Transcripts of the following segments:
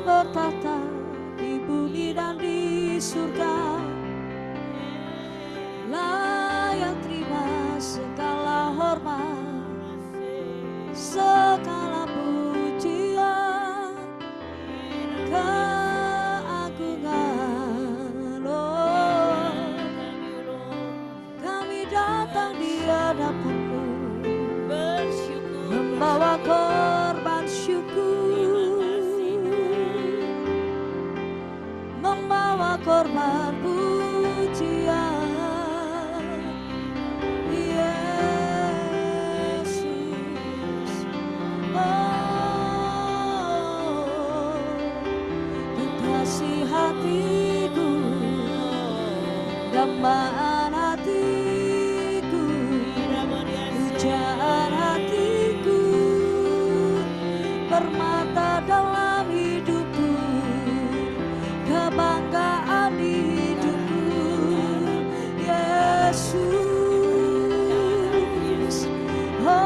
bertata di bumi dan di surga, layak terima segala hormat, segala pujian, keagungan. Oh, kami datang di hadapan-Mu, membawa korban syukur, membawa korban pujian. Yesus, oh, kekasih hatiku, dambaan hatiku, pujaan hatiku, permata dalam hidupku, kebanggaan hidupku. Yesus, oh,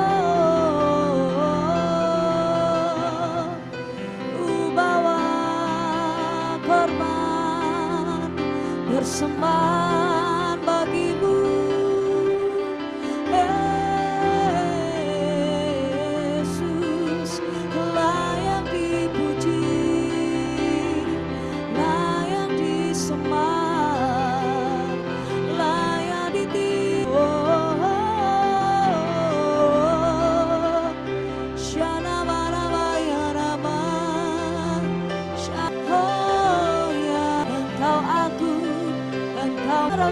bawa korban persembahan bagimu. Yesus, layak dipuji, layak disembah, layak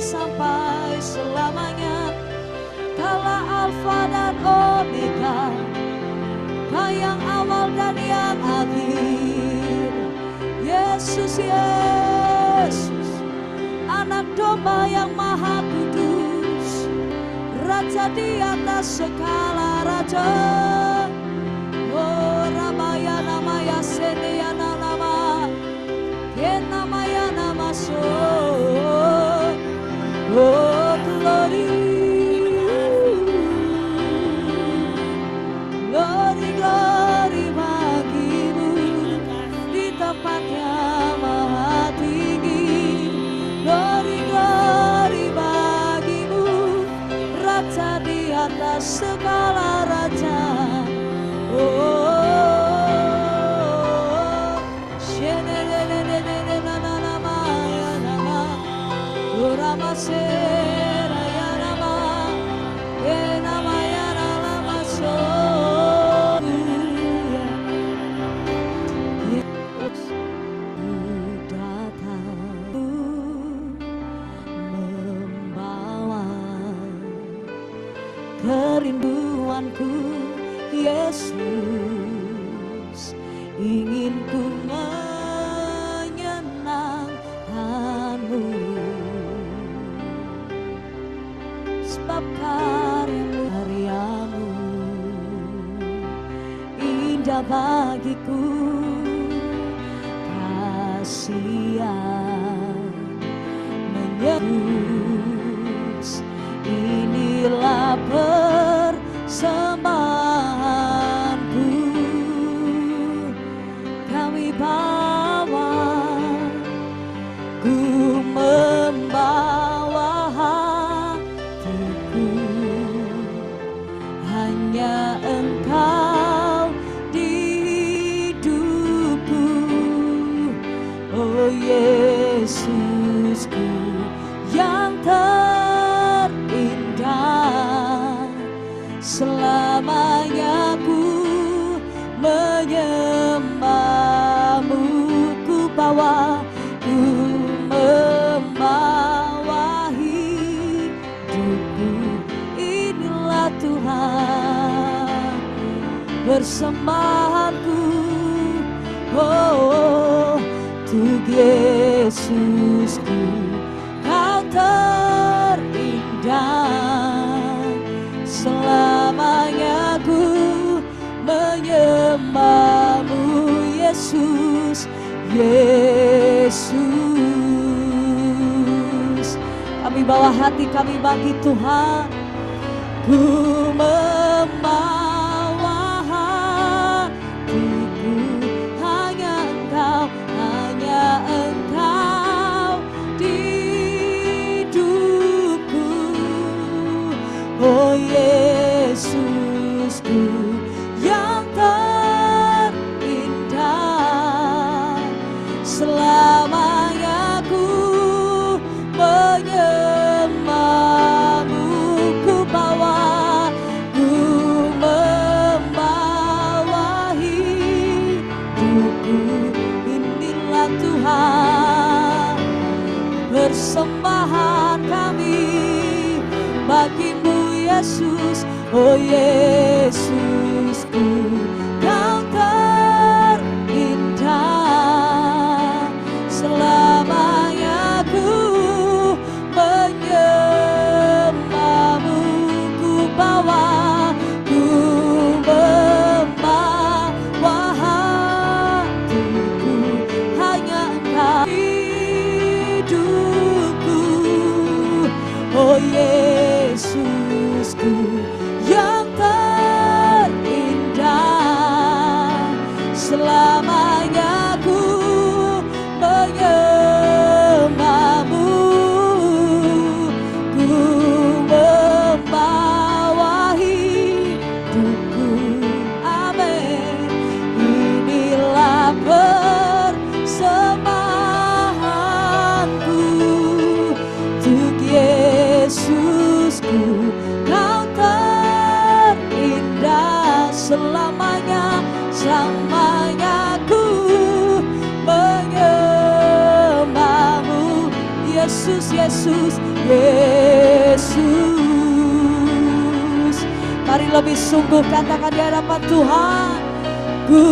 sampai selamanya. Kaulah Alfa dan Omega, Kau yang awal dan yang akhir. Yesus, Yesus, Anak Domba yang Maha Kudus, Raja di atas segala raja. Oh, Ramaya namaya Seneyana nama, Kenamaya nama so. Oh, glory, glory, glory bagimu di tempat yang maha tinggi. Glory, glory bagimu, Raja di atas segala raja. Oh, kerinduanku, Yesus, ingin ku menyenangkan-Mu, sebab karya-Mu indah bagiku. Kasihan menebus, inilah persembahanku. Kami bawa, ku membawa hatiku, hanya Engkau di hidupku. Oh Yesusku yang terindah, selamanya ku menyembah-Mu. Ku bawa, ku membawa hidupku, inilah Tuhan persembahanku. Oh, untuk Yesusku, Kau terindah, selamanya ku menyembah-Mu. Yesus, Yesus, kami bawa hati kami bagi Tuhan. Ku membawa hatiku, hanya Engkau Tuhan, persembahan kami bagimu Yesus. Oh Yesusku, Kau terindah, selamanya ku menyembahmu. Ku bawa, ku membawa hatiku, hanya Engkau hidupku. Oh Yesusku yang terindah, selamanya ku menyembahmu. Ku membawa hidupku, amin. Inilah persembahanku untuk Yesusku. Kau terindah, selamanya, selamanya ku menyembahmu. Yesus, Yesus, Yesus. Mari lebih sungguh katakan di hadapan Tuhan. Ku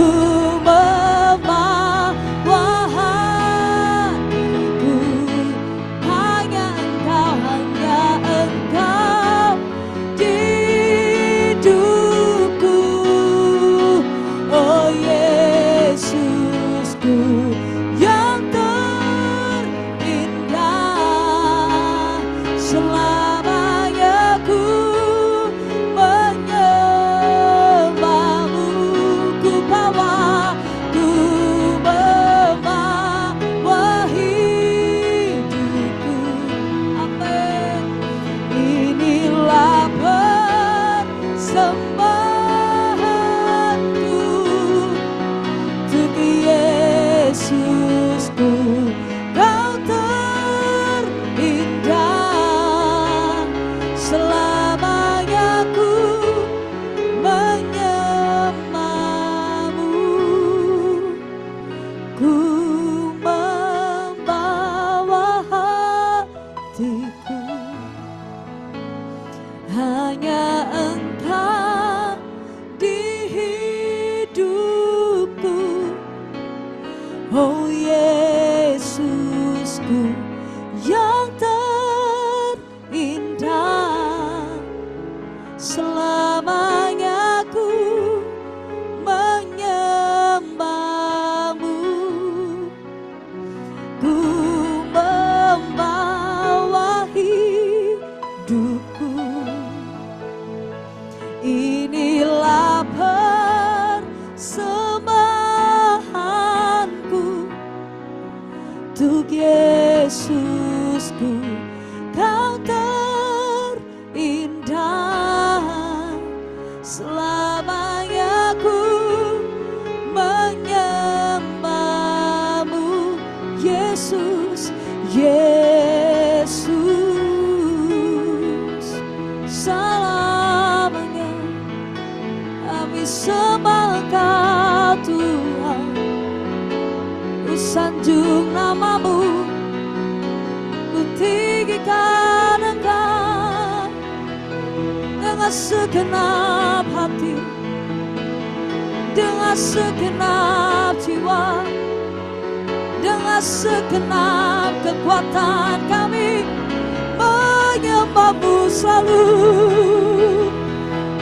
membawa hatiku, hanya Engkau, hanya Engkau di hidupku. Oh Yesusku yang terindah, selamanya ku menyembahmu. Ku bawa, ku membawa hidupku, amin. Inilah persembahanku untuk Yesusku. Kau terindah, selamanya ku menyembahmu. Ku membawa hatiku, hanya Engkau di hidupku. Oh Yesusku yang terindah, selamanya ku menyembahmu. Ku membawa hidupku, inilah persembahanku untuk Yesusku. Kau terindah, selamanya ku menyembahmu. Yesus, Yesus, selamanya kami sembah Engkau Tuhan. Ku sanjung namamu, ku tinggikan Engkau dengan segenap hati, dengan segenap jiwa, dengan segenap kekuatan kami menyembahmu selalu.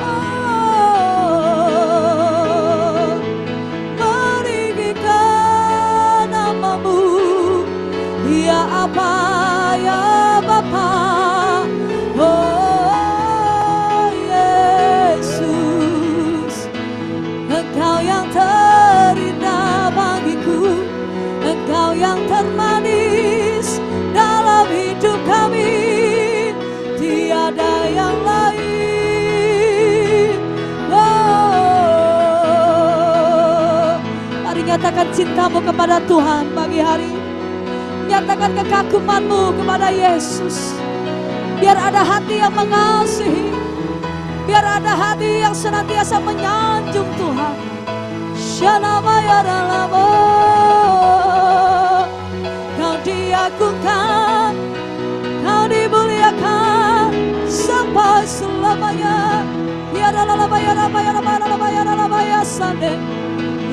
Oh, meninggikan namamu, ya apa ya Bapa. Oh Yesus, Engkau yang terindah bagiku, Engkau yang termanis dalam hidup kami, tiada yang lain. Oh, mari nyatakan cintamu kepada Tuhan pagi hari. Nyatakan kekagumanmu kepada Yesus. Biar ada hati yang mengasihi, biar ada hati yang senantiasa menyanjung Tuhan. Shalom ya dalam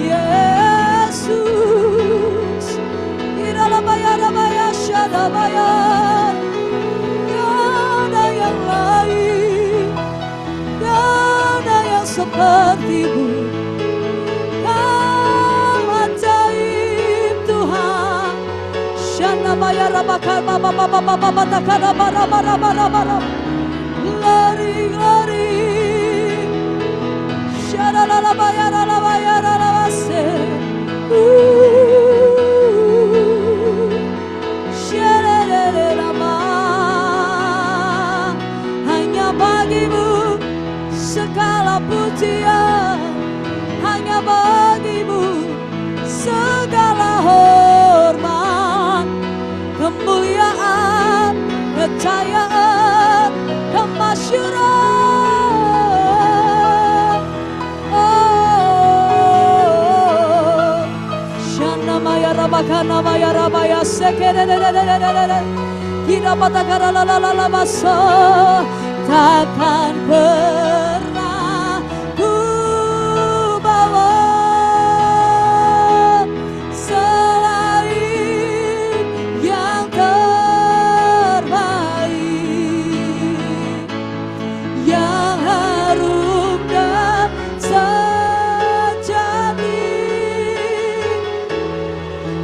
Yesus. Iralabaya Shadabaya. Gak ada yang lain, gak ada yang seperti-Mu. Kau ajaib Tuhan. Shanabaya Rabaka Baba Baba Baba Batakara Bara Bara Bara Bara. Glory, glory. Shadalabaya Rabaya Rabase. Hanya bagi-Mu segala pujian, hanya bagi-Mu segala hormat, kemuliaan, kejayaan, kemasyuran. Oh, Shana Maya Rabakana Maya Rabaya Sekerere. Kita patakara la la la la baso, takkan pernah ku bawa selain yang terbaik, yang harum dan sejati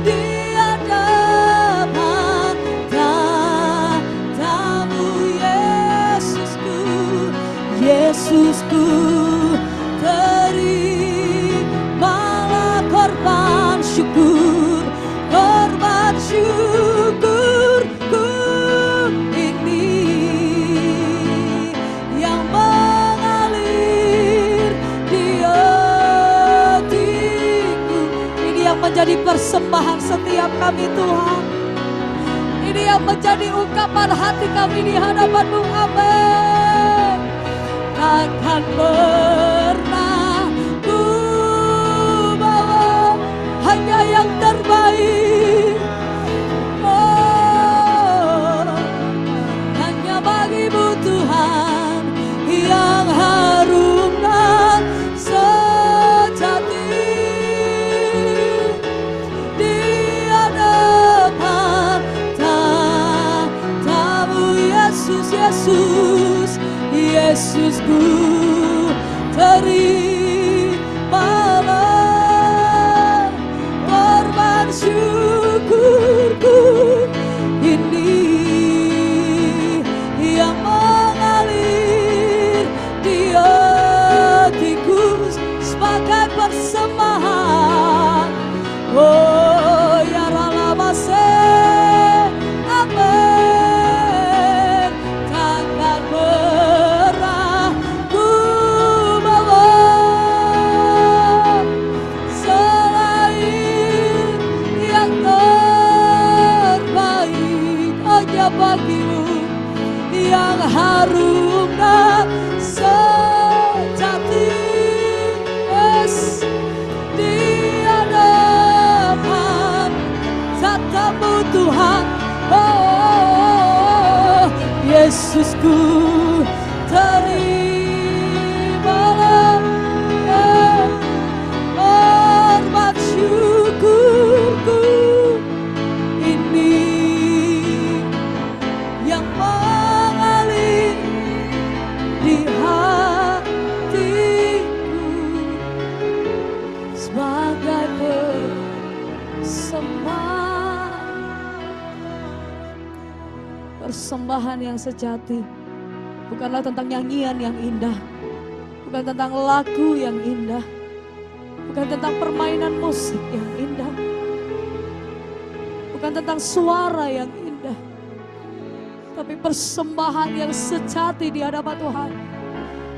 di hadapan tatamu, Yesusku, Yesusku. Terimalah korban syukurku ini yang mengalir di hatiku. Ini yang menjadi persembahan setiap kami, Tuhan. Ini yang menjadi ungkapan hati kami di hadapan-Mu. Amin. Takkan pernah ku bawa hanya yang terbaik. Oh, hanya bagi-Mu Tuhan, yang harum dan sejati di hadapan tatamu, Yesus, Yesus, Yesusku. Terimalah korban syukurku ini yang mengalir di hatiku sebagai persembahan. Oh ya Ralamase, amin. Takkan pernah ku bawa selain yang terbaik, hanya bagi-Mu yang harum dan sejati. Yes, di hadapan tatamu Tuhan. Oh, Yesusku, terimalah hormat syukurku ini yang mengalir di hatiku sebagai persembahan yang sejati. Bukanlah tentang nyanyian yang indah, bukan tentang lagu yang indah, bukan tentang permainan musik yang indah, bukan tentang suara yang indah, tapi persembahan yang sejati di hadapan Tuhan.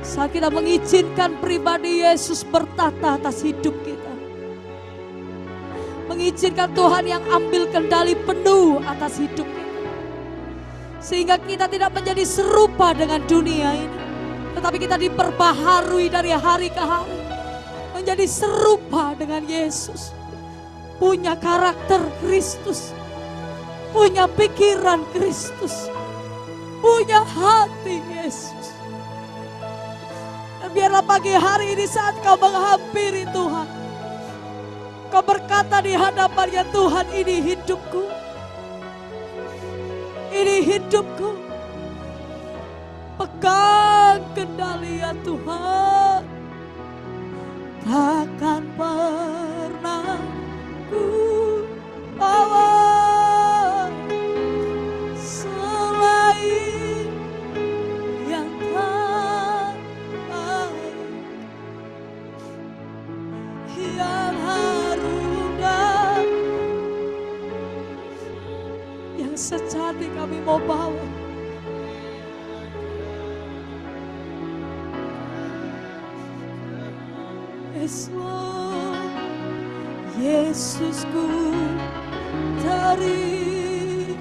Saat kita mengizinkan pribadi Yesus bertata atas hidup kita, mengizinkan Tuhan yang ambil kendali penuh atas hidup kita, sehingga kita tidak menjadi serupa dengan dunia ini, tetapi kita diperbaharui dari hari ke hari, menjadi serupa dengan Yesus, punya karakter Kristus, punya pikiran Kristus, punya hati Yesus. Dan biarlah pagi hari ini saat kau menghampiri Tuhan, Kau berkata di hadapannya, Tuhan, ini hidupku. Ini hidupku. Pegang kendali ya Tuhan. Takkan pernah ku bawa selain yang terbaik, yang harum dan yang sejati kami mau bawa. Yes, Lord. Yesusku, terimalah,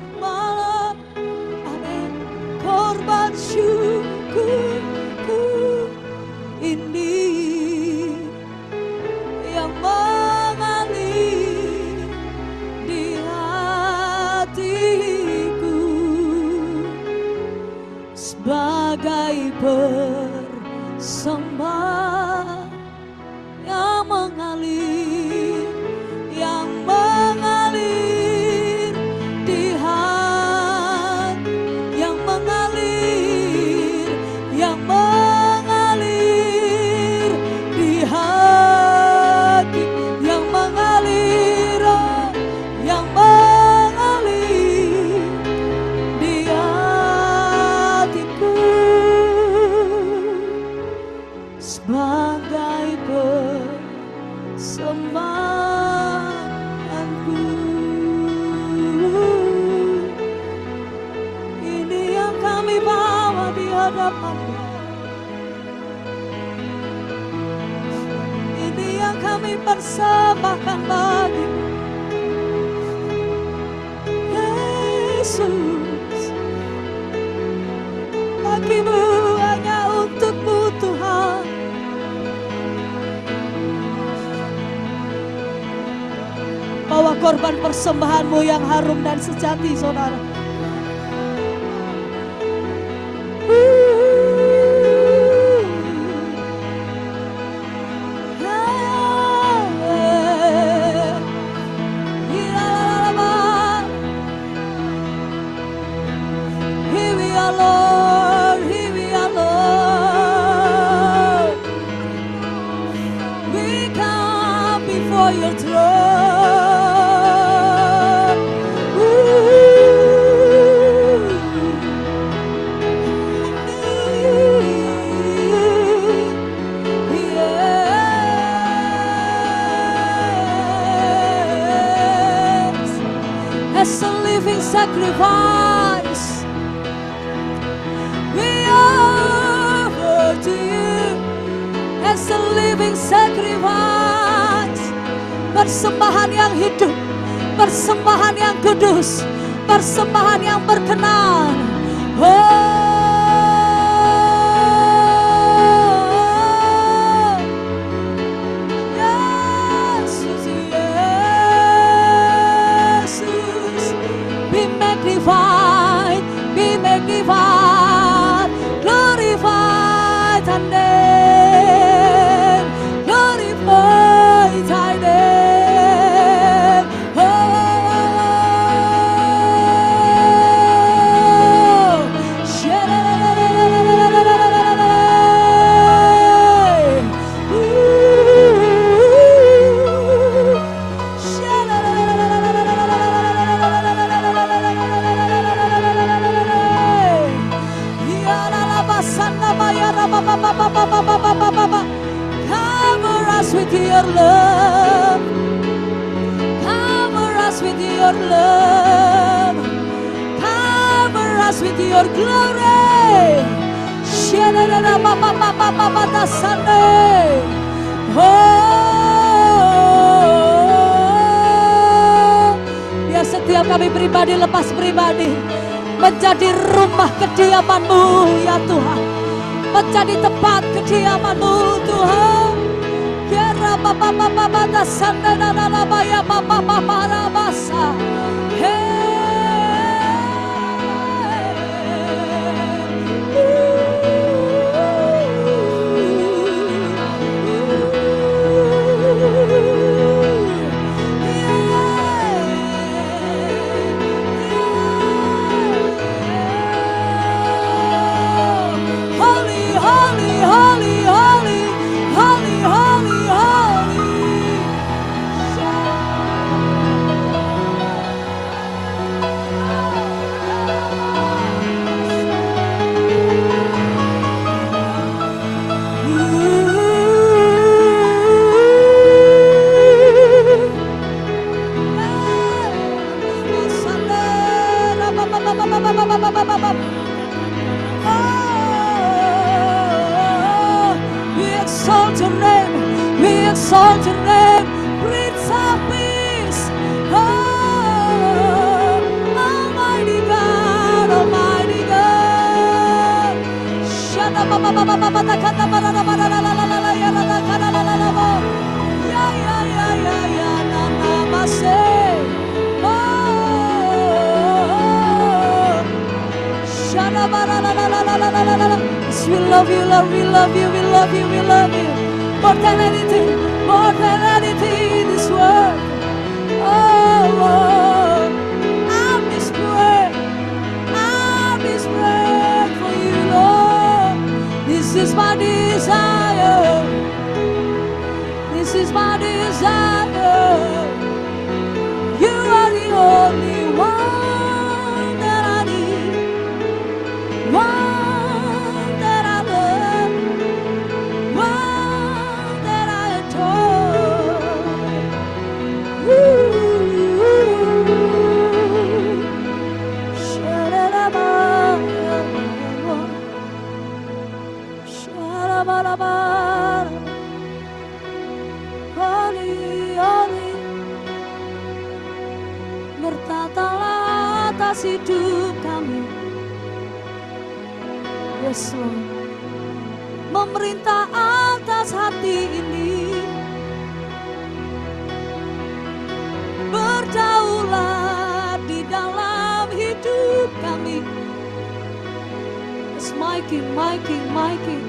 amin, korban syukurku ini yang mengalir di hatiku sebagai persembahan yang mengalir di hati, yang mengalir di hati, yang mengalir di hatiku sebagai persembahanku. Ini yang kami bawa di hadapan-Mu. Ini yang kami persembahkan bagi-Mu. Yesus, bagi-Mu, hanya untuk-Mu Tuhan. Bawa korban persembahan-Mu yang harum dan sejati, saudara. Here we are, Lord. Here we are, Lord. We come before Your throne. As a living sacrifice, we offer to You as a living sacrifice. Persembahan yang hidup, persembahan yang kudus, persembahan yang berkenan. Oh, Yesus, Yesus, be magnified, glorified Thy name, glorify Thy name. Cover us with Your love. Cover us with Your love. Cover us with Your glory. Biar setiap kami pribadi lepas pribadi menjadi rumah kediaman-Mu ya Tuhan, menjadi tempat kediaman-Mu Tuhan. Kira bapa dasanda nana baya bapa basa. We exalt your name, we exalt your name, Prince of Peace. Almighty God, Almighty God. Shada baba baba baba takata barada barada la la la la ya la la la la la la. Ya ya ya ya ya na na mase. Shada barada la la la la la la la. We love you, Lord, we love you, we love you, we love you. More than anything in this world. Oh, Lord, I'm desperate for you, Lord. This is my desire. This is my desire. You are the only one that I need. One that I love. One that I adore. Holy, holy, bertatalah atas hidup kami. Yes, Lord. Memerintah atas hati ini. Berdaulat di dalam hidup kami. It's my King, my King, my King.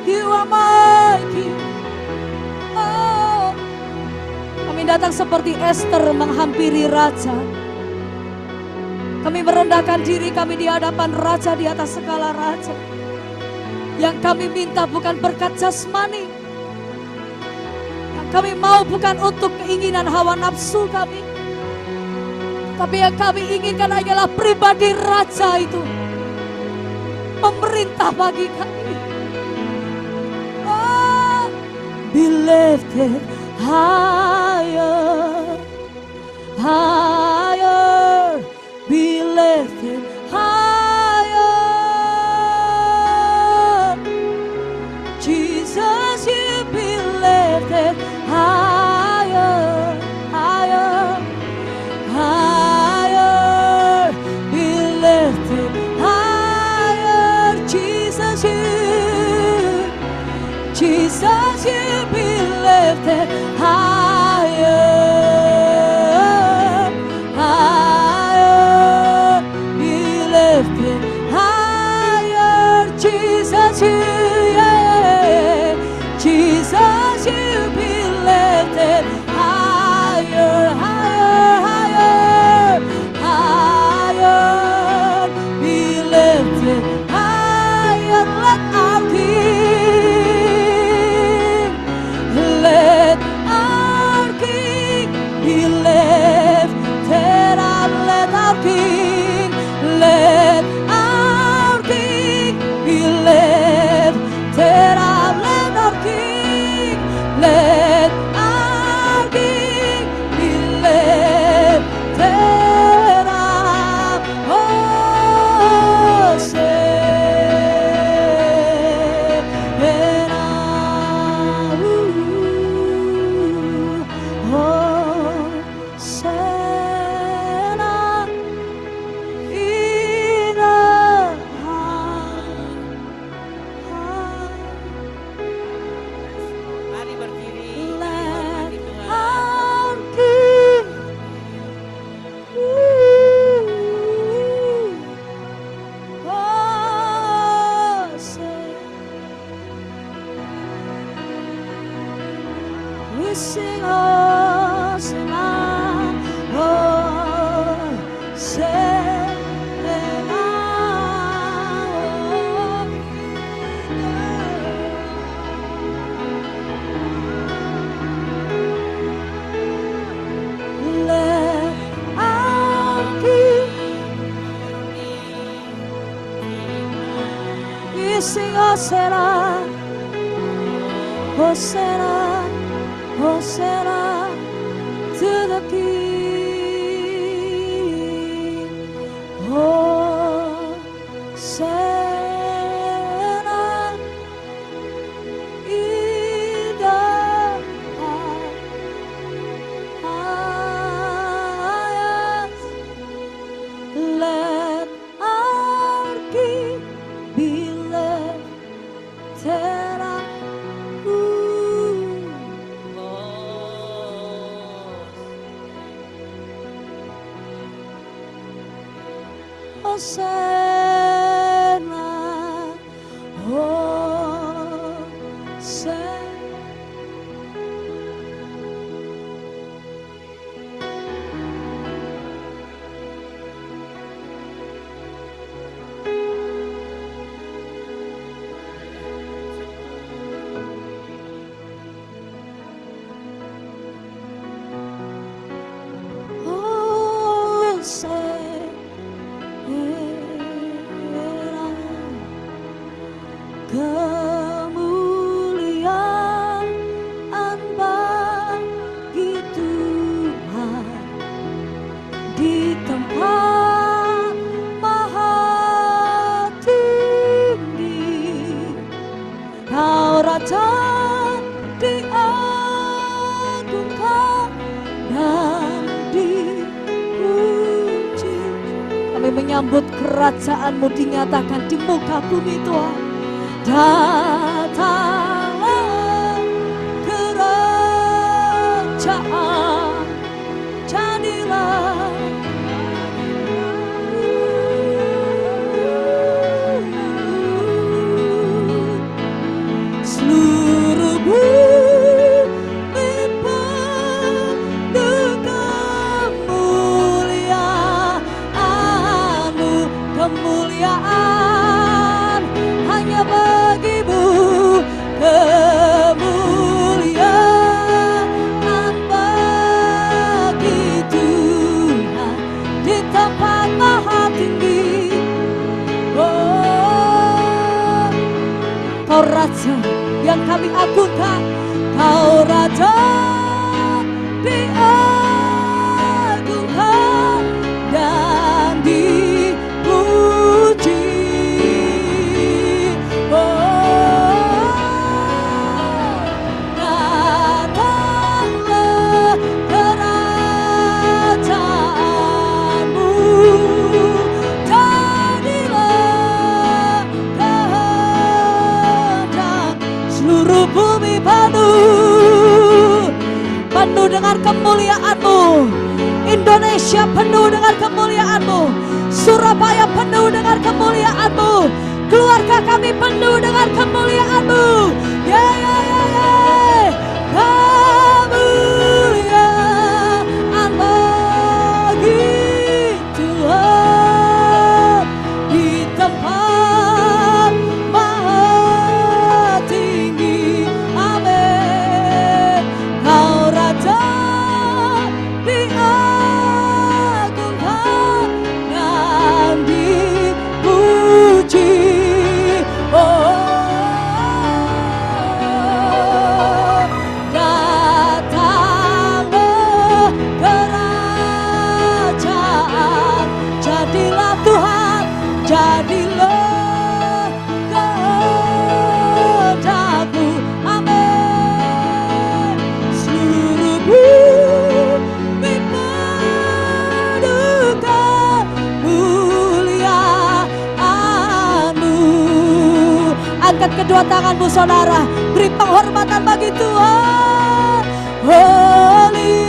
You are my King. Oh, kami datang seperti Esther menghampiri Raja. Kami merendahkan diri kami di hadapan Raja, di atas segala raja. Yang kami minta bukan berkat jasmani. Yang kami mau bukan untuk keinginan hawa nafsu kami. Tapi yang kami inginkan hanyalah pribadi Raja itu memerintah bagi kami. Oh, be lifted higher, higher, be lifted higher. Jesus, you be lifted higher, higher, higher, be lifted higher. Jesus, you be lifted higher, higher, be lifted higher. Jesus, yeah. Jesus, you be lifted higher, higher, higher, higher, be lifted higher. Let our King, let our King be lifted up. Let our King, let our King be lifted up. Let our King, let our King be lifted up. Oh, Mari berdiri. let Tuhan. our King. We sing Hosanna, let our King. We sing Hosanna, Hosanna, Hosanna to the King. Oh, Hosana, Hosana. Kemuliaan bagi Tuhan di tempat maha tinggi. Kau Raja diagungkan dan dipuji. Kami menyambut kerajaan-Mu dinyatakan di muka bumi Tuhan. Datanglah kerajaan, jadilah seluruh bumi penuh kemuliaan-Mu, kemuliaan hanya bagi-Mu, kemuliaan bagi Tuhan di tempat maha tinggi. Oh, Kau Raja yang kami agungkan, Kau Raja diagungkan dan dipuji. Datanglah kerajaan-Mu, jadilah kehendak. Seluruh bumi penuh dengan kemuliaan-Mu. Indonesia penuh dengan kemuliaan-Mu. Surabaya penuh dengan kemuliaan-Mu. Keluarga kami penuh dengan kemuliaan-Mu. Ya, ya, ya, ya. Kemuliaan bagi Tuhan di tempat maha tinggi. Amin. Kau Raja diagungkan dan dipuji. Datanglah kerajaan, jadilah Tuhan, jadilah kehendak-Mu. Amin. Seluruh bumi penuh kemuliaan-Mu. Angkat kedua tanganmu saudara, beri penghormatan bagi Tuhan. Holy,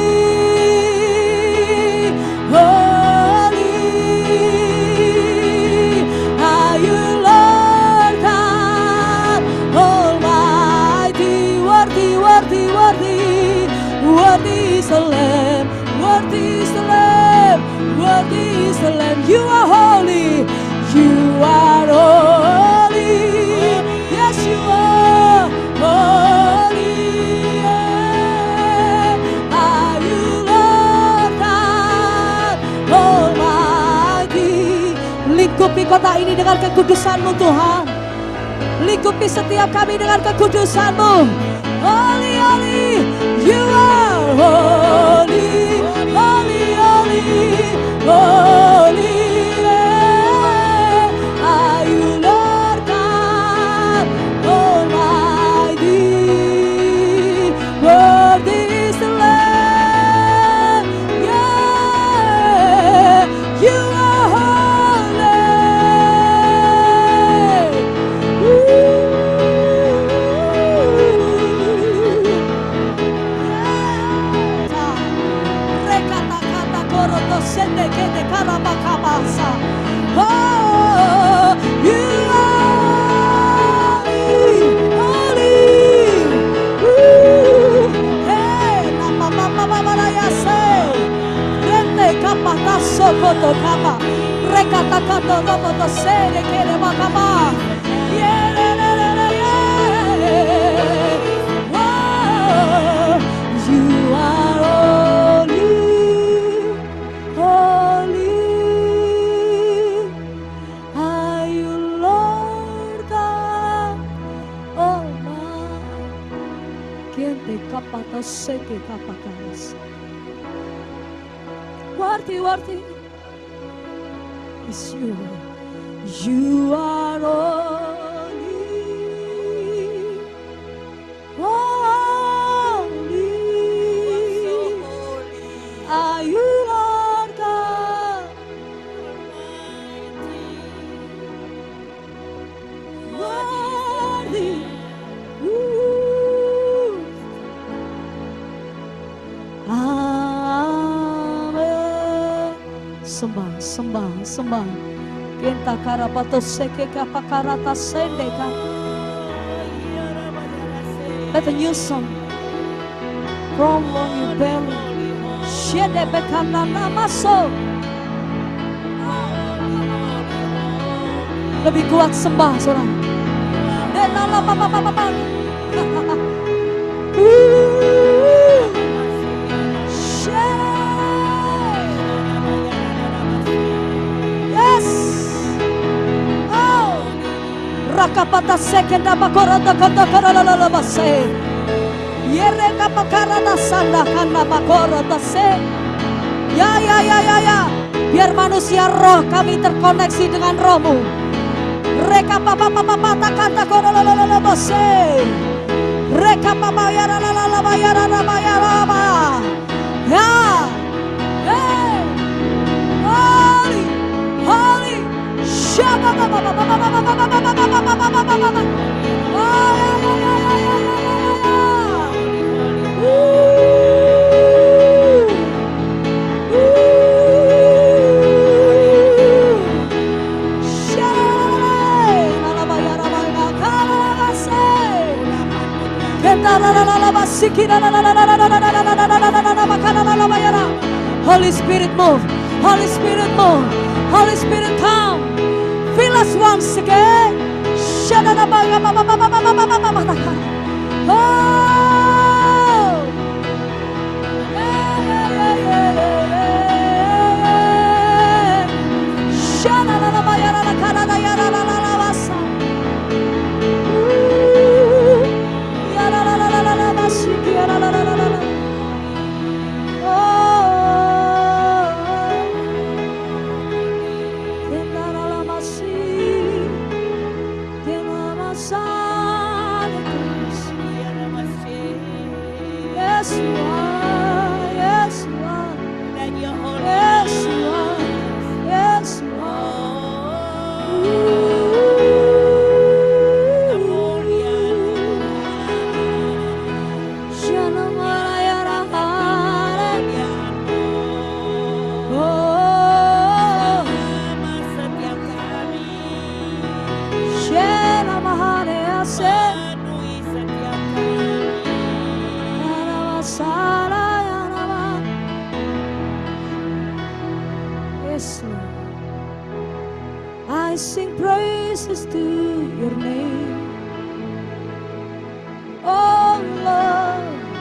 holy are you Lord God Almighty. Worthy, worthy, worthy, worthy is the Lamb, worthy is the Lamb, worthy is the Lamb. You are holy, you are holy. Yes, you are holy. Yeah. Are you Lord God Almighty? Lingkupi kota ini dengan kekudusan-Mu Tuhan. Lingkupi setiap kami dengan kekudusan-Mu. Holy, holy, you are holy, holy, holy, holy. Yeah. Are you Lord God Almighty? Worthy is the Lamb. Yeah, you are holy. sende kende karabakabasa. Oh, you are holy. Hey, mama mama ya se. Rende kapata sokoto kapa. Rekata kato roboto sende kere bakaba. Yeah. You are holy, holy. Are you Lord God Almighty? Quien te capata se que capatas. Worthy is you. You are holy, holy. Are you Lord God worthy? Amen. Sembah. Kenta karapato seke kapakarata sendeka. Let a new song from on your belly. Shede bekana namaso. Lebih kuat sembah, saudara. Denala papa. Yes. Oh. Rakapata sekenda bakorata kata karala base. Yere kapakarata sanda kana bakorata se. Ya. Biar manusia roh kami terkoneksi dengan rohmu. Reka papa kata karala base. Reka papa yara ya. Hey. Holy. Shaba baba. Oh ya. Holy Spirit move. Holy Spirit move. Holy Spirit come. Fill us once again. Oh. Yes, you are. Yes, you are. Let your holy Yes, you are. Yes, you Yes, Lord. I sing praises to your name. Oh Lord,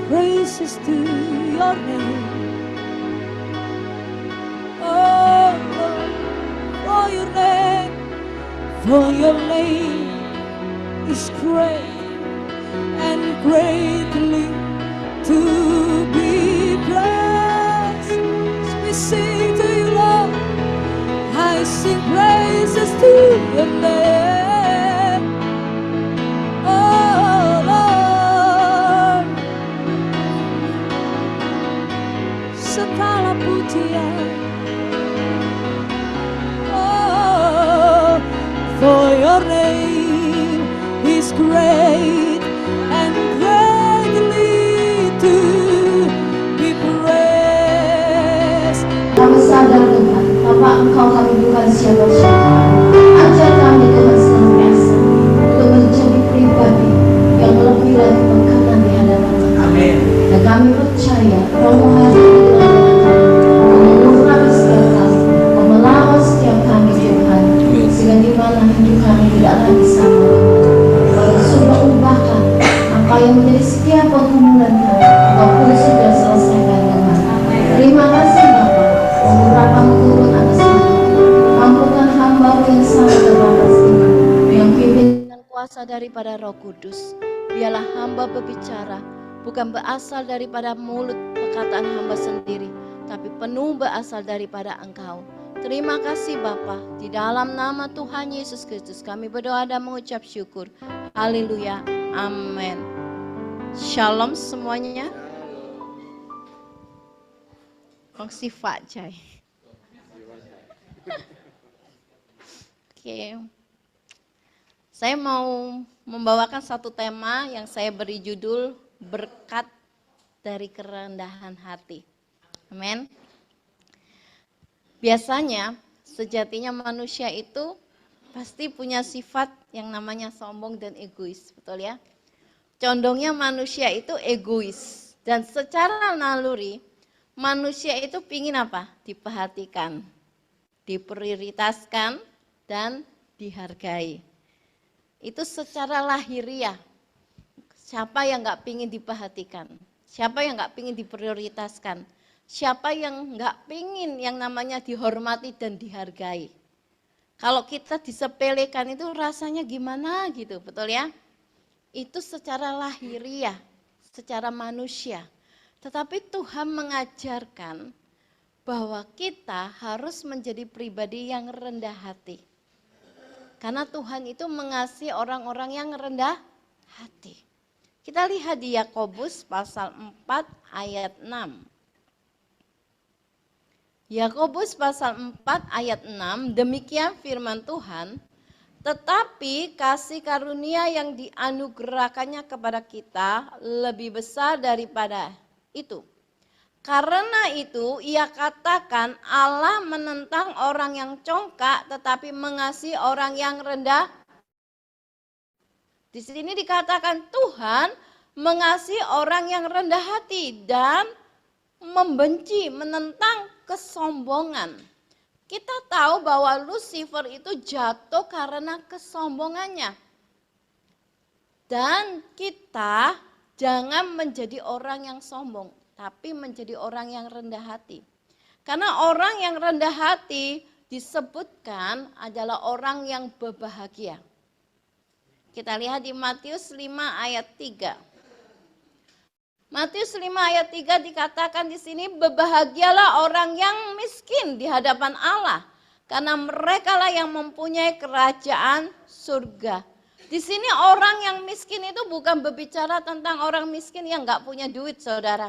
praises to your name. Oh Lord, for your name is great and greatly to be praised. So we sing to you, Lord. I sing praises to your name. Oh Lord, segala pujian. Oh, for your name is great and greatly to be praised. Engkau kami bukan siapa-siapa. Ajar kami Tuhan senantiasa untuk menjadi pribadi yang lebih lagi berkenan di hadapan Engkau. Amin. Dan kami percaya Roh hari ini mengurapi setiap kami, memelawat setiap kami Tuhan, sehingga di mana hidup kami tidak lagi sama. Kau sudah ubahkan apa yang menjadi setiap pergumulan kami, Kau pun sudah selesaikan Tuhan. Terima kasih Bapa, urapanmu turun atas kami. Ampunkan hamba-Mu yang sangat terbatas ini, yang pimpin dengan kuasa daripada Roh Kudus. Biarlah hamba berbicara, bukan berasal daripada mulut perkataan hamba sendiri, tapi penuh berasal daripada Engkau. Terima kasih Bapa, di dalam nama Tuhan Yesus Kristus kami berdoa dan mengucap syukur. Haleluya, amin. Shalom semuanya. Kongsi Pak Jai. Oke. Saya mau membawakan satu tema yang saya beri judul berkat dari kerendahan hati. Amin. Biasanya sejatinya manusia itu pasti punya sifat yang namanya sombong dan egois, betul ya? Condongnya manusia itu egois dan secara naluri manusia itu pingin apa? Diperhatikan, diprioritaskan dan dihargai. Itu secara lahiriah. Siapa yang nggak pingin diperhatikan? Siapa yang nggak pingin diprioritaskan? Siapa yang nggak pingin yang namanya dihormati dan dihargai? Kalau kita disepelekan itu rasanya gimana gitu, betul ya? Itu secara lahiriah, secara manusia. Tetapi Tuhan mengajarkan bahwa kita harus menjadi pribadi yang rendah hati. Karena Tuhan itu mengasihi orang-orang yang rendah hati. Kita lihat di Yakobus pasal 4 ayat 6. Yakobus pasal 4 ayat 6, demikian firman Tuhan, tetapi kasih karunia yang dianugerahkannya kepada kita lebih besar daripada itu. Karena itu ia katakan Allah menentang orang yang congkak tetapi mengasihi orang yang rendah. Di sini dikatakan Tuhan mengasihi orang yang rendah hati dan membenci, menentang kesombongan. Kita tahu bahwa Lucifer itu jatuh karena kesombongannya. Dan kita jangan menjadi orang yang sombong, tapi menjadi orang yang rendah hati. Karena orang yang rendah hati disebutkan adalah orang yang berbahagia. Kita lihat di Matius 5 ayat 3. Matius 5 ayat 3 dikatakan di sini, berbahagialah orang yang miskin di hadapan Allah, karena merekalah yang mempunyai kerajaan surga. Di sini orang yang miskin itu bukan berbicara tentang orang miskin yang nggak punya duit, saudara.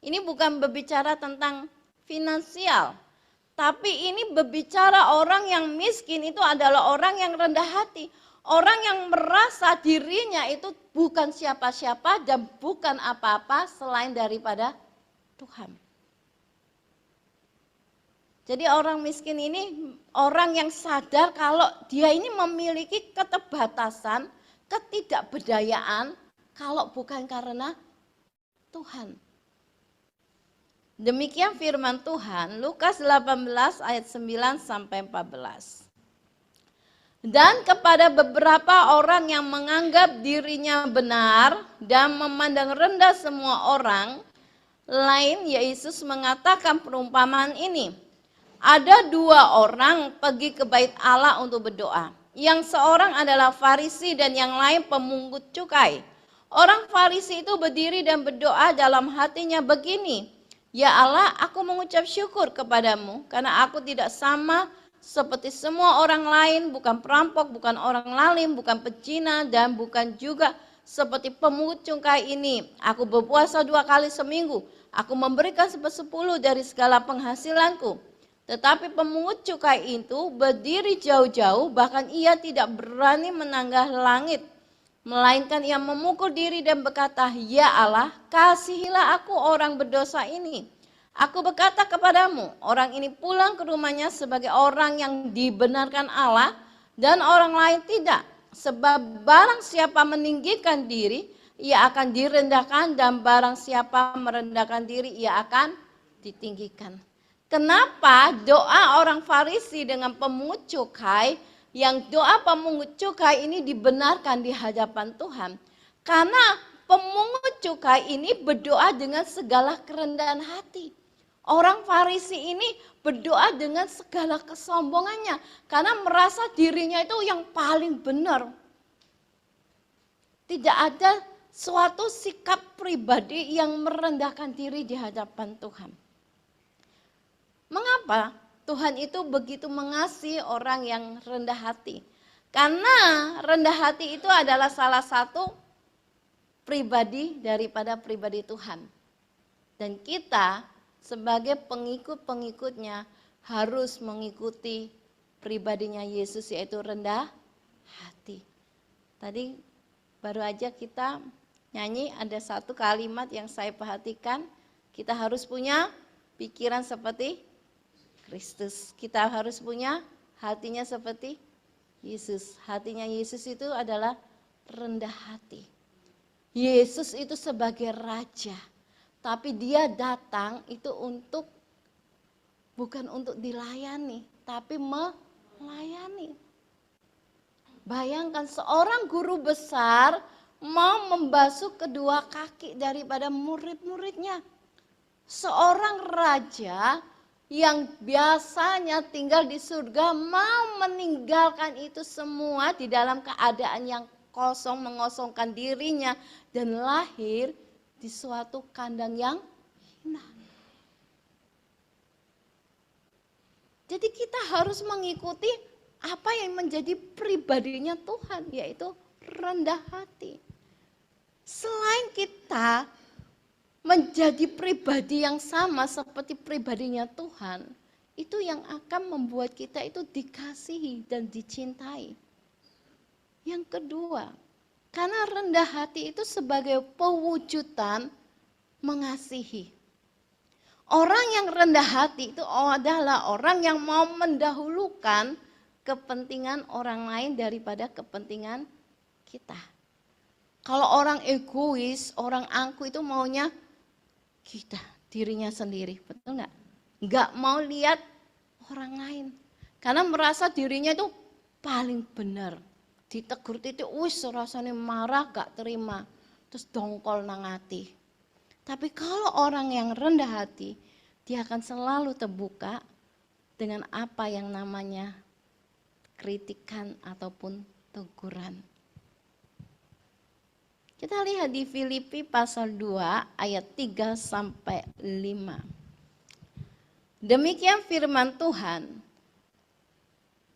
Ini bukan berbicara tentang finansial, tapi ini berbicara orang yang miskin itu adalah orang yang rendah hati. Orang yang merasa dirinya itu bukan siapa-siapa dan bukan apa-apa selain daripada Tuhan. Jadi orang miskin ini orang yang sadar kalau dia ini memiliki keterbatasan, ketidakberdayaan kalau bukan karena Tuhan. Demikian firman Tuhan, Lukas 18 ayat 9 sampai 14. Dan kepada beberapa orang yang menganggap dirinya benar dan memandang rendah semua orang lain, Yesus mengatakan perumpamaan ini. Ada dua orang pergi ke bait Allah untuk berdoa. Yang seorang adalah Farisi dan yang lain pemungut cukai. Orang Farisi itu berdiri dan berdoa dalam hatinya begini, ya Allah, aku mengucap syukur kepadamu karena aku tidak sama seperti semua orang lain, bukan perampok, bukan orang lalim, bukan pezina, dan bukan juga seperti pemungut cukai ini. Aku berpuasa 2 kali seminggu, aku memberikan 1/10 dari segala penghasilanku. Tetapi pemungut cukai itu berdiri jauh-jauh, bahkan ia tidak berani menanggah langit. Melainkan ia memukul diri dan berkata, ya Allah, kasihilah aku orang berdosa ini. Aku berkata kepadamu, orang ini pulang ke rumahnya sebagai orang yang dibenarkan Allah dan orang lain tidak. Sebab barang siapa meninggikan diri, ia akan direndahkan, dan barang siapa merendahkan diri, ia akan ditinggikan. Kenapa doa orang Farisi dengan pemungut cukai, yang doa pemungut cukai ini dibenarkan di hadapan Tuhan? Karena pemungut cukai ini berdoa dengan segala kerendahan hati. Orang Farisi ini berdoa dengan segala kesombongannya karena merasa dirinya itu yang paling benar. Tidak ada suatu sikap pribadi yang merendahkan diri di hadapan Tuhan. Mengapa Tuhan itu begitu mengasihi orang yang rendah hati? Karena rendah hati itu adalah salah satu pribadi daripada pribadi Tuhan. Dan kita sebagai pengikut-pengikutnya harus mengikuti pribadinya Yesus, yaitu rendah hati. Tadi baru aja kita nyanyi, ada satu kalimat yang saya perhatikan, kita harus punya pikiran seperti Kristus. Kita harus punya hatinya seperti Yesus. Hatinya Yesus itu adalah rendah hati. Yesus itu sebagai raja. Tapi dia datang itu bukan untuk dilayani, tapi melayani. Bayangkan seorang guru besar mau membasuh kedua kaki daripada murid-muridnya. Seorang raja yang biasanya tinggal di surga mau meninggalkan itu semua di dalam keadaan yang kosong, mengosongkan dirinya dan lahir di suatu kandang yang hina. Jadi kita harus mengikuti apa yang menjadi pribadinya Tuhan, yaitu rendah hati. Selain kita menjadi pribadi yang sama seperti pribadinya Tuhan, itu yang akan membuat kita itu dikasihi dan dicintai. Yang kedua, karena rendah hati itu sebagai pewujudan mengasihi. Orang yang rendah hati itu adalah orang yang mau mendahulukan kepentingan orang lain daripada kepentingan kita. Kalau orang egois, orang angkuh itu maunya kita, dirinya sendiri, betul nggak? Nggak mau lihat orang lain. Karena merasa dirinya itu paling benar. Ditegur titik, rasanya marah, gak terima. Terus dongkol nang hati. Tapi kalau orang yang rendah hati, dia akan selalu terbuka dengan apa yang namanya kritikan ataupun teguran. Kita lihat di Filipi pasal 2 ayat 3 sampai 5. Demikian firman Tuhan.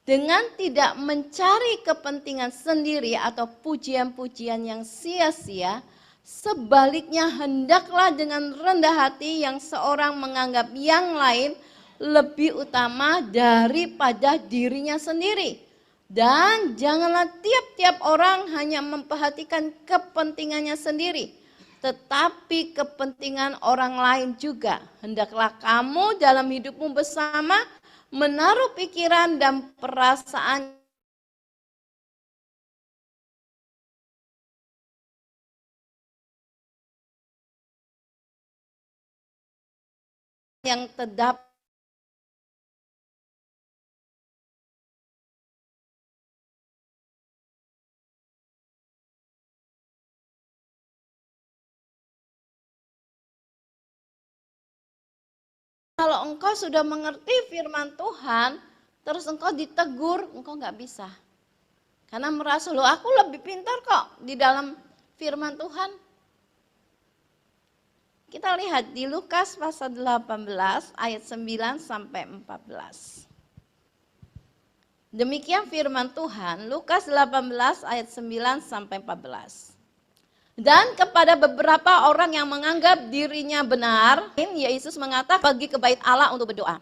Dengan tidak mencari kepentingan sendiri atau pujian-pujian yang sia-sia, sebaliknya hendaklah dengan rendah hati yang seorang menganggap yang lain lebih utama daripada dirinya sendiri. Dan janganlah tiap-tiap orang hanya memperhatikan kepentingannya sendiri, tetapi kepentingan orang lain juga. Hendaklah kamu dalam hidupmu bersama menaruh pikiran dan perasaan yang terdapat Kalau engkau sudah mengerti firman Tuhan, terus engkau ditegur, engkau nggak bisa. Karena merasa, loh aku lebih pintar kok di dalam firman Tuhan. Kita lihat di Lukas pasal 18 ayat 9 sampai 14. Demikian firman Tuhan, Lukas 18 ayat 9 sampai 14. Dan kepada beberapa orang yang menganggap dirinya benar, Yesus mengatakan pergi ke bait Allah untuk berdoa.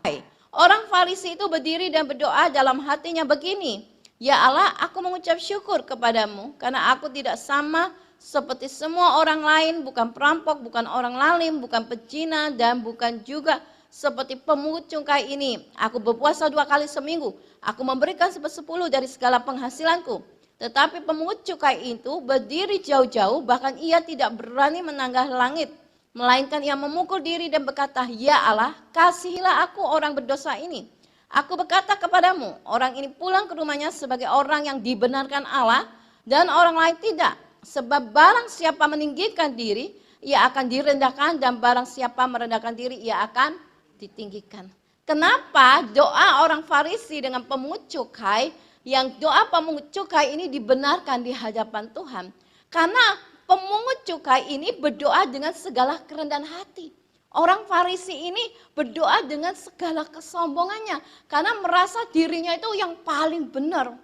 Orang Farisi itu berdiri dan berdoa dalam hatinya begini, ya Allah, aku mengucap syukur kepadamu karena aku tidak sama seperti semua orang lain, bukan perampok, bukan orang lalim, bukan pezina, dan bukan juga seperti pemungut cukai ini. Aku berpuasa 2 kali seminggu, aku memberikan 1/10 dari segala penghasilanku. Tetapi pemungut cukai itu berdiri jauh-jauh, bahkan ia tidak berani menanggah langit. Melainkan ia memukul diri dan berkata, ya Allah, kasihilah aku orang berdosa ini. Aku berkata kepadamu, orang ini pulang ke rumahnya sebagai orang yang dibenarkan Allah, dan orang lain tidak. Sebab barang siapa meninggikan diri, ia akan direndahkan, dan barang siapa merendahkan diri, ia akan ditinggikan. Kenapa doa orang Farisi dengan pemungut cukai, yang doa pemungut cukai ini dibenarkan di hadapan Tuhan? Karena pemungut cukai ini berdoa dengan segala kerendahan hati. Orang Farisi ini berdoa dengan segala kesombongannya, karena merasa dirinya itu yang paling benar.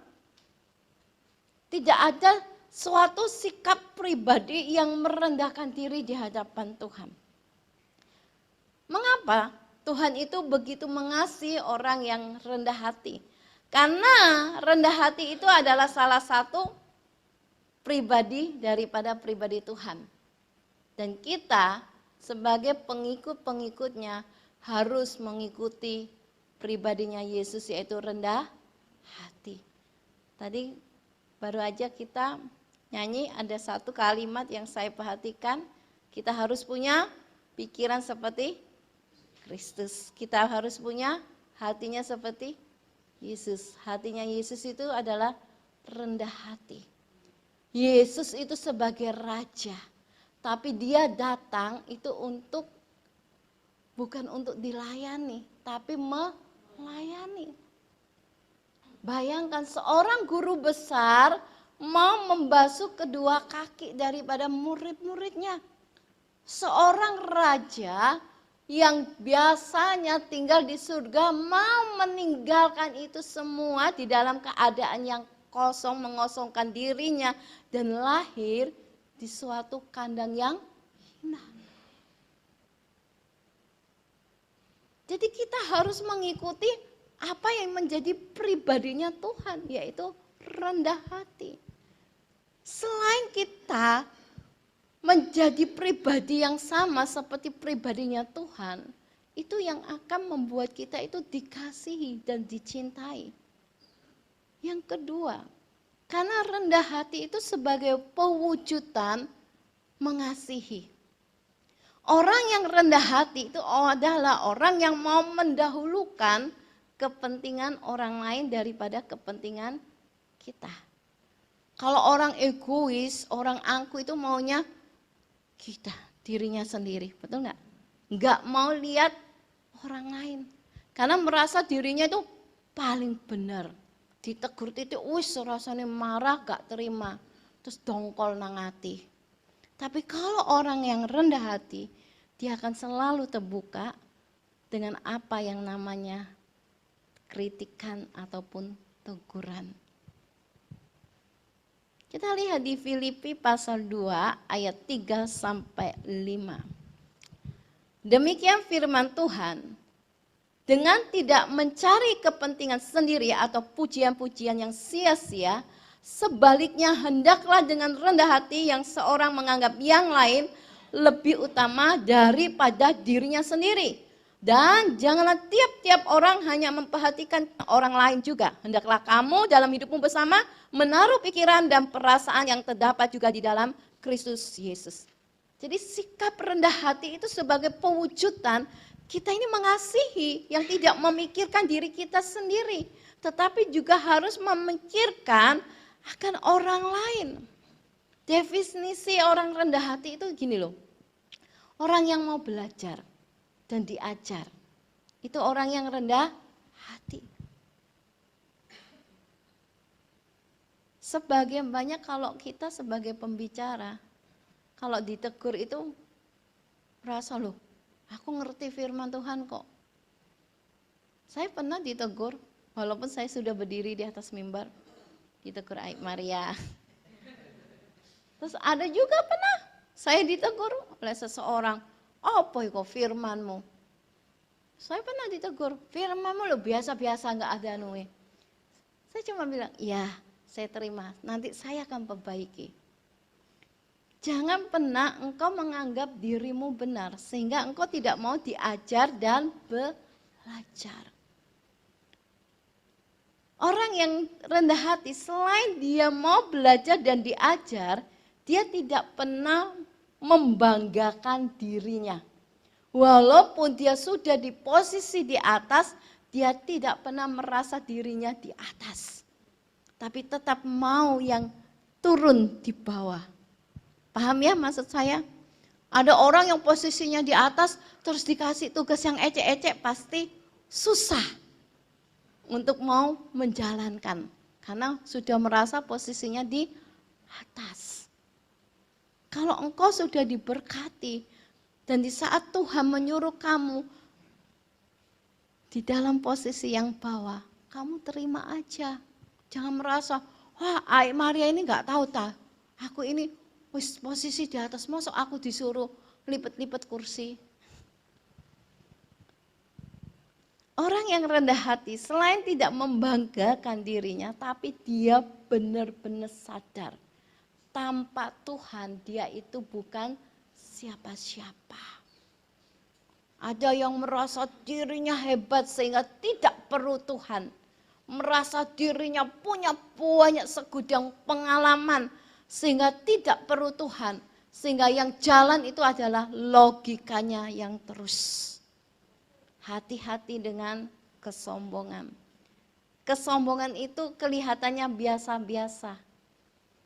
Tidak ada suatu sikap pribadi yang merendahkan diri di hadapan Tuhan. Mengapa Tuhan itu begitu mengasihi orang yang rendah hati? Karena rendah hati itu adalah salah satu pribadi daripada pribadi Tuhan. Dan kita sebagai pengikut-pengikutnya harus mengikuti pribadinya Yesus, yaitu rendah hati. Tadi baru aja kita nyanyi, ada satu kalimat yang saya perhatikan, kita harus punya pikiran seperti Kristus. Kita harus punya hatinya seperti Yesus. Hatinya Yesus itu adalah rendah hati. Yesus itu sebagai raja, tapi dia datang itu bukan untuk dilayani, tapi melayani. Bayangkan seorang guru besar mau membasuh kedua kaki daripada murid-muridnya. Seorang raja yang biasanya tinggal di surga mau meninggalkan itu semua di dalam keadaan yang kosong, mengosongkan dirinya dan lahir di suatu kandang yang hina. Jadi kita harus mengikuti apa yang menjadi pribadinya Tuhan, yaitu rendah hati. Selain kita menjadi pribadi yang sama seperti pribadinya Tuhan, itu yang akan membuat kita itu dikasihi dan dicintai. Yang kedua, karena rendah hati itu sebagai pewujudan mengasihi. Orang yang rendah hati itu adalah orang yang mau mendahulukan kepentingan orang lain daripada kepentingan kita. Kalau orang egois, orang angkuh itu maunya kita, dirinya sendiri, betul nggak? Nggak mau lihat orang lain, karena merasa dirinya itu paling benar. Ditegur titik, wis rasanya marah, gak terima, terus dongkol nang hati. Tapi kalau orang yang rendah hati, dia akan selalu terbuka dengan apa yang namanya kritikan ataupun teguran. Kita lihat di Filipi pasal 2 ayat 3 sampai 5. Demikian firman Tuhan, dengan tidak mencari kepentingan sendiri atau pujian-pujian yang sia-sia, sebaliknya hendaklah dengan rendah hati yang seorang menganggap yang lain lebih utama daripada dirinya sendiri. Dan janganlah tiap-tiap orang hanya memperhatikan orang lain juga. Hendaklah kamu dalam hidupmu bersama menaruh pikiran dan perasaan yang terdapat juga di dalam Kristus Yesus. Jadi sikap rendah hati itu sebagai pewujudan kita ini mengasihi yang tidak memikirkan diri kita sendiri. Tetapi juga harus memikirkan akan orang lain. Definisi orang rendah hati itu gini loh. Orang yang mau belajar dan diajar, itu orang yang rendah hati. Sebagian banyak kalau kita sebagai pembicara, kalau ditegur itu merasa loh, aku ngerti firman Tuhan kok. Saya pernah ditegur, walaupun saya sudah berdiri di atas mimbar, ditegur Aib Maria. Terus ada juga pernah saya ditegur oleh seseorang, apa kok firmanmu? Saya pernah ditegur, firmanmu lo biasa-biasa nggak ada anunya. Saya cuma bilang, ya saya terima, nanti saya akan perbaiki. Jangan pernah engkau menganggap dirimu benar sehingga engkau tidak mau diajar dan belajar. Orang yang rendah hati selain dia mau belajar dan diajar, dia tidak pernah membanggakan dirinya. Walaupun dia sudah di posisi di atas, dia tidak pernah merasa dirinya di atas. Tapi tetap mau yang turun di bawah. Paham ya maksud saya? Ada orang yang posisinya di atas terus dikasih tugas yang ecek-ecek pasti susah untuk mau menjalankan. Karena sudah merasa posisinya di atas. Kalau engkau sudah diberkati dan di saat Tuhan menyuruh kamu di dalam posisi yang bawah, kamu terima aja. Jangan merasa, wah Maria ini gak tahu aku ini posisi di atas, masa aku disuruh lipet-lipet kursi. Orang yang rendah hati selain tidak membanggakan dirinya, tapi dia benar-benar sadar. Tanpa Tuhan dia itu bukan siapa-siapa. Ada yang merasa dirinya hebat sehingga tidak perlu Tuhan. Merasa dirinya punya banyak segudang pengalaman sehingga tidak perlu Tuhan. Sehingga yang jalan itu adalah logikanya yang terus. Hati-hati dengan kesombongan. Kesombongan itu kelihatannya biasa-biasa.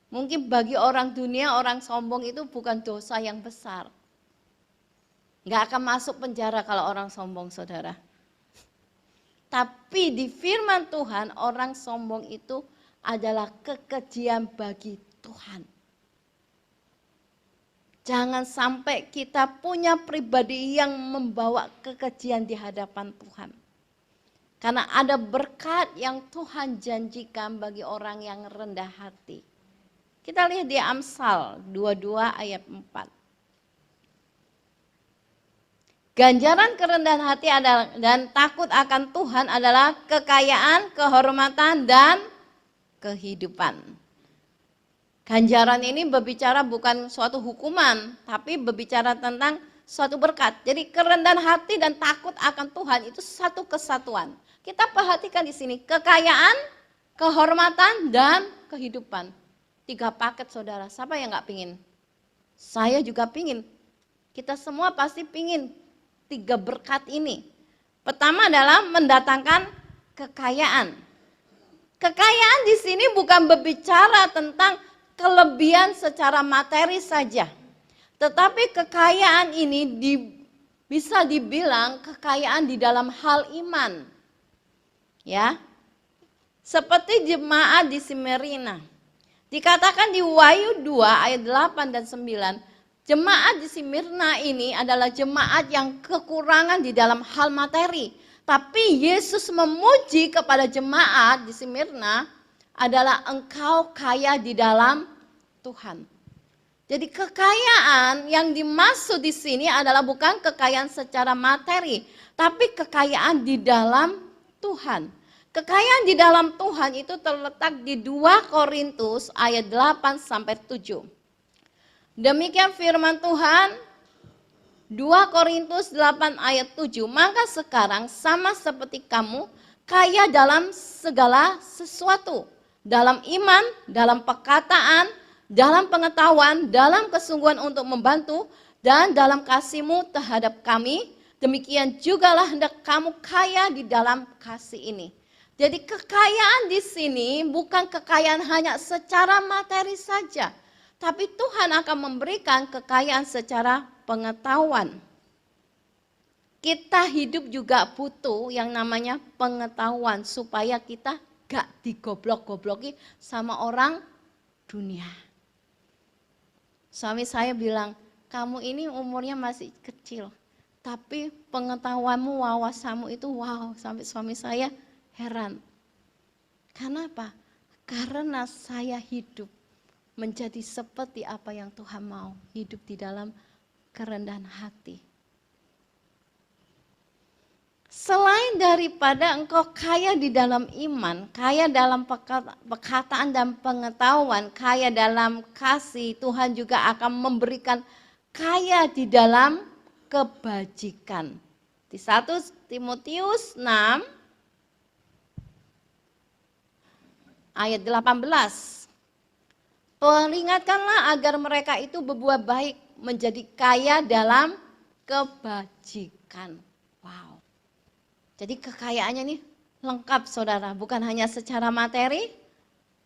Mungkin bagi orang dunia, orang sombong itu bukan dosa yang besar. Nggak akan masuk penjara kalau orang sombong, saudara. Tapi di firman Tuhan, orang sombong itu adalah kekejian bagi Tuhan. Jangan sampai kita punya pribadi yang membawa kekejian di hadapan Tuhan. Karena ada berkat yang Tuhan janjikan bagi orang yang rendah hati. Kita lihat di Amsal 22 ayat 4. Ganjaran kerendahan hati adalah, dan takut akan Tuhan adalah kekayaan, kehormatan, dan kehidupan. Ganjaran ini berbicara bukan suatu hukuman, tapi berbicara tentang suatu berkat. Jadi kerendahan hati dan takut akan Tuhan itu satu kesatuan. Kita perhatikan di sini, kekayaan, kehormatan, dan kehidupan. 3 paket, saudara. Siapa yang gak pingin? Saya juga pingin. Kita semua pasti pingin 3 berkat ini. Pertama adalah mendatangkan kekayaan. Kekayaan di sini bukan berbicara tentang kelebihan secara materi saja. Tetapi kekayaan ini bisa dibilang kekayaan di dalam hal iman. Ya. Seperti jemaat di Smyrna. Dikatakan di Wahyu 2 ayat 8 dan 9, jemaat di Smyrna ini adalah jemaat yang kekurangan di dalam hal materi. Tapi Yesus memuji kepada jemaat di Smyrna adalah engkau kaya di dalam Tuhan. Jadi kekayaan yang dimaksud di sini adalah bukan kekayaan secara materi, tapi kekayaan di dalam Tuhan. Kekayaan di dalam Tuhan itu terletak di 2 Korintus ayat 8 sampai 7. Demikian firman Tuhan, 2 Korintus 8 ayat 7. Maka sekarang sama seperti kamu kaya dalam segala sesuatu. Dalam iman, dalam perkataan, dalam pengetahuan, dalam kesungguhan untuk membantu, dan dalam kasihmu terhadap kami. Demikian jugalah hendak kamu kaya di dalam kasih ini. Jadi kekayaan di sini bukan kekayaan hanya secara materi saja. Tapi Tuhan akan memberikan kekayaan secara pengetahuan. Kita hidup juga butuh yang namanya pengetahuan supaya kita gak digoblok-gobloki sama orang dunia. Suami saya bilang, kamu ini umurnya masih kecil. Tapi pengetahuanmu, wawasanmu itu wow, sampai suami saya heran. Kenapa? Karena saya hidup menjadi seperti apa yang Tuhan mau. Hidup di dalam kerendahan hati. Selain daripada engkau kaya di dalam iman, kaya dalam perkataan dan pengetahuan, kaya dalam kasih, Tuhan juga akan memberikan kaya di dalam kebajikan. Di 1 Timotius 6 ayat 18. Peringatkanlah agar mereka itu berbuat baik, menjadi kaya dalam kebajikan. Wow. Jadi kekayaannya nih lengkap saudara, bukan hanya secara materi,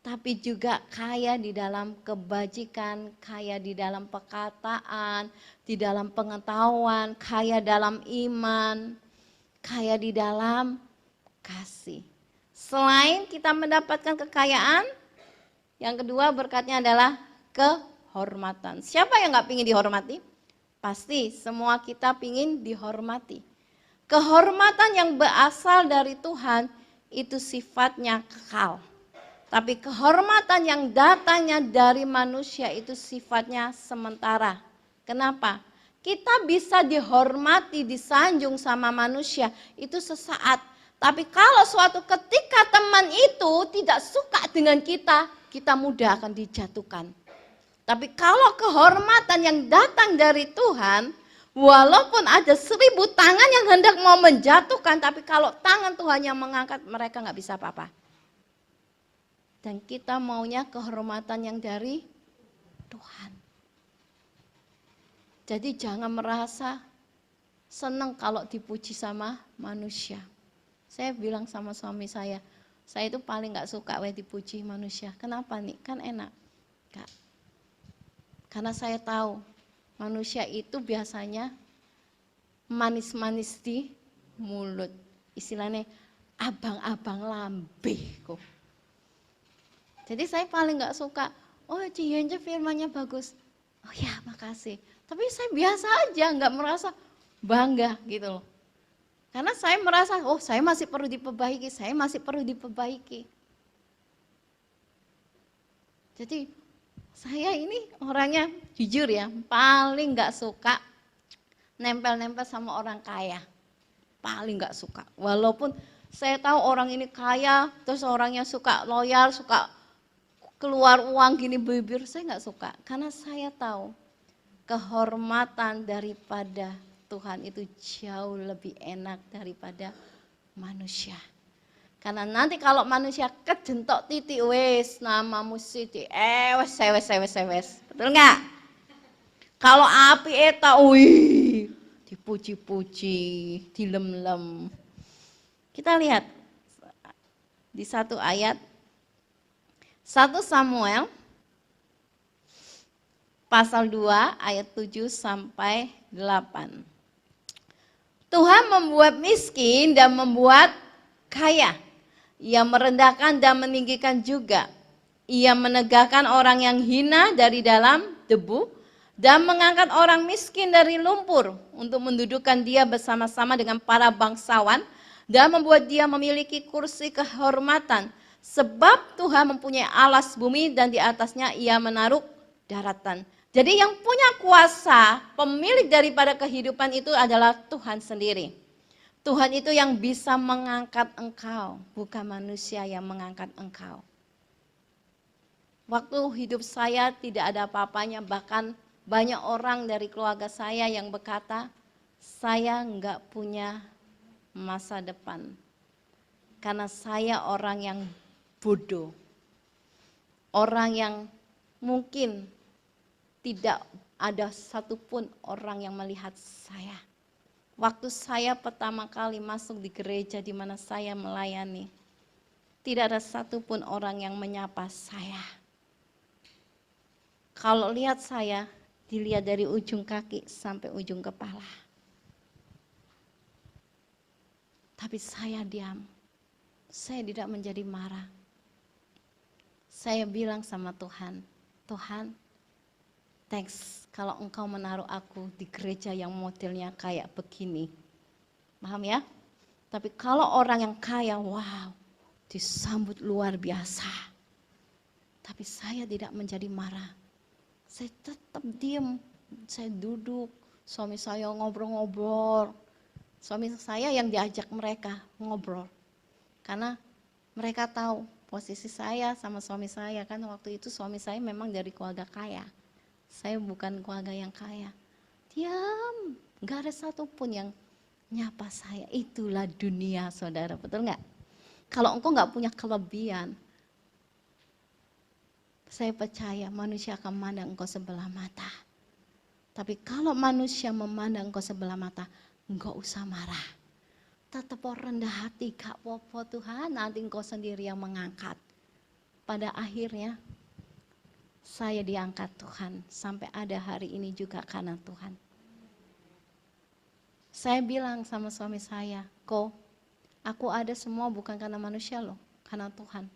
tapi juga kaya di dalam kebajikan, kaya di dalam perkataan, di dalam pengetahuan, kaya dalam iman, kaya di dalam kasih. Selain kita mendapatkan kekayaan, yang kedua berkatnya adalah kehormatan. Siapa yang gak ingin dihormati? Pasti semua kita ingin dihormati. Kehormatan yang berasal dari Tuhan itu sifatnya kekal. Tapi kehormatan yang datangnya dari manusia itu sifatnya sementara. Kenapa? Kita bisa dihormati, disanjung sama manusia itu sesaat. Tapi kalau suatu ketika teman itu tidak suka dengan kita mudah akan dijatuhkan. Tapi kalau kehormatan yang datang dari Tuhan, walaupun ada 1000 tangan yang hendak mau menjatuhkan, tapi kalau tangan Tuhan yang mengangkat, mereka gak bisa apa-apa. Dan kita maunya kehormatan yang dari Tuhan. Jadi jangan merasa senang kalau dipuji sama manusia. Saya bilang sama suami saya itu paling gak suka dipuji manusia. Kenapa nih? Kan enak. Gak. Karena saya tahu manusia itu biasanya manis-manis di mulut. Istilahnya abang-abang lambih kok. Jadi saya paling gak suka, oh Ci Yenje firmannya bagus. Oh ya makasih. Tapi saya biasa aja, gak merasa bangga gitu loh. Karena saya merasa, oh saya masih perlu diperbaiki, saya masih perlu diperbaiki. Jadi saya ini orangnya jujur ya, paling gak suka nempel-nempel sama orang kaya. Paling gak suka. Walaupun saya tahu orang ini kaya, terus orangnya suka loyal, suka keluar uang gini bibir, saya gak suka. Karena saya tahu kehormatan daripada Tuhan itu jauh lebih enak daripada manusia. Karena nanti kalau manusia kejentok titik wes namamu Siti, wes. Betul nggak? Kalau api eta, wih, dipuji-puji, dilem-lem. Kita lihat di satu ayat 1 Samuel pasal 2 ayat 7 sampai 8. Tuhan membuat miskin dan membuat kaya. Ia merendahkan dan meninggikan juga. Ia menegakkan orang yang hina dari dalam debu dan mengangkat orang miskin dari lumpur untuk mendudukkan dia bersama-sama dengan para bangsawan dan membuat dia memiliki kursi kehormatan. Sebab Tuhan mempunyai alas bumi dan di atasnya ia menaruh daratan. Jadi yang punya kuasa, pemilik daripada kehidupan itu adalah Tuhan sendiri. Tuhan itu yang bisa mengangkat engkau, bukan manusia yang mengangkat engkau. Waktu hidup saya tidak ada apa-apanya, bahkan banyak orang dari keluarga saya yang berkata, saya enggak punya masa depan. Karena saya orang yang bodoh. Orang yang mungkin tidak ada satupun orang yang melihat saya. Waktu saya pertama kali masuk di gereja di mana saya melayani, tidak ada satupun orang yang menyapa saya. Kalau lihat saya, dilihat dari ujung kaki sampai ujung kepala. Tapi saya diam. Saya tidak menjadi marah. Saya bilang sama Tuhan, Tuhan, thanks kalau engkau menaruh aku di gereja yang modelnya kayak begini. Paham ya? Tapi kalau orang yang kaya, wow, disambut luar biasa. Tapi saya tidak menjadi marah. Saya tetap diam, saya duduk, suami saya ngobrol-ngobrol. Suami saya yang diajak mereka ngobrol. Karena mereka tahu posisi saya sama suami saya, kan waktu itu suami saya memang dari keluarga kaya. Saya bukan keluarga yang kaya. Diam, gak ada satupun yang nyapa saya. Itulah dunia, saudara, betul nggak? Kalau engkau nggak punya kelebihan, saya percaya manusia akan memandang engkau sebelah mata. Tapi kalau manusia memandang engkau sebelah mata, enggak usah marah. Tetap rendah hati, gak apa-apa Tuhan, nanti engkau sendiri yang mengangkat. Pada akhirnya, saya diangkat Tuhan, sampai ada hari ini juga karena Tuhan. Saya bilang sama suami saya, Ko, aku ada semua bukan karena manusia loh, karena Tuhan.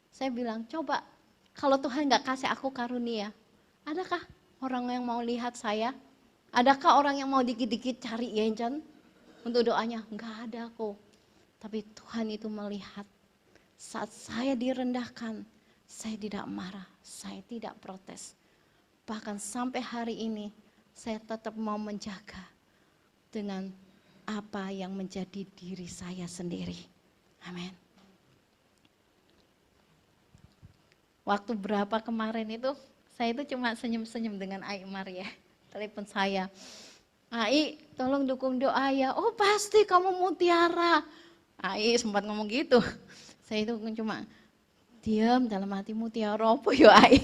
Saya bilang, coba kalau Tuhan gak kasih aku karunia, adakah orang yang mau lihat saya? Adakah orang yang mau dikit-dikit cari yenjen untuk doanya? Enggak ada kok. Tapi Tuhan itu melihat saat saya direndahkan, saya tidak marah, saya tidak protes. Bahkan sampai hari ini saya tetap mau menjaga dengan apa yang menjadi diri saya sendiri. Amin. Waktu berapa kemarin itu, saya itu cuma senyum-senyum dengan Ai Maria. Telepon saya, Ai tolong dukung doa ya. Oh pasti kamu mutiara. Ai sempat ngomong gitu. Saya itu cuma diam dalam hati, mutiara apa ya Ai.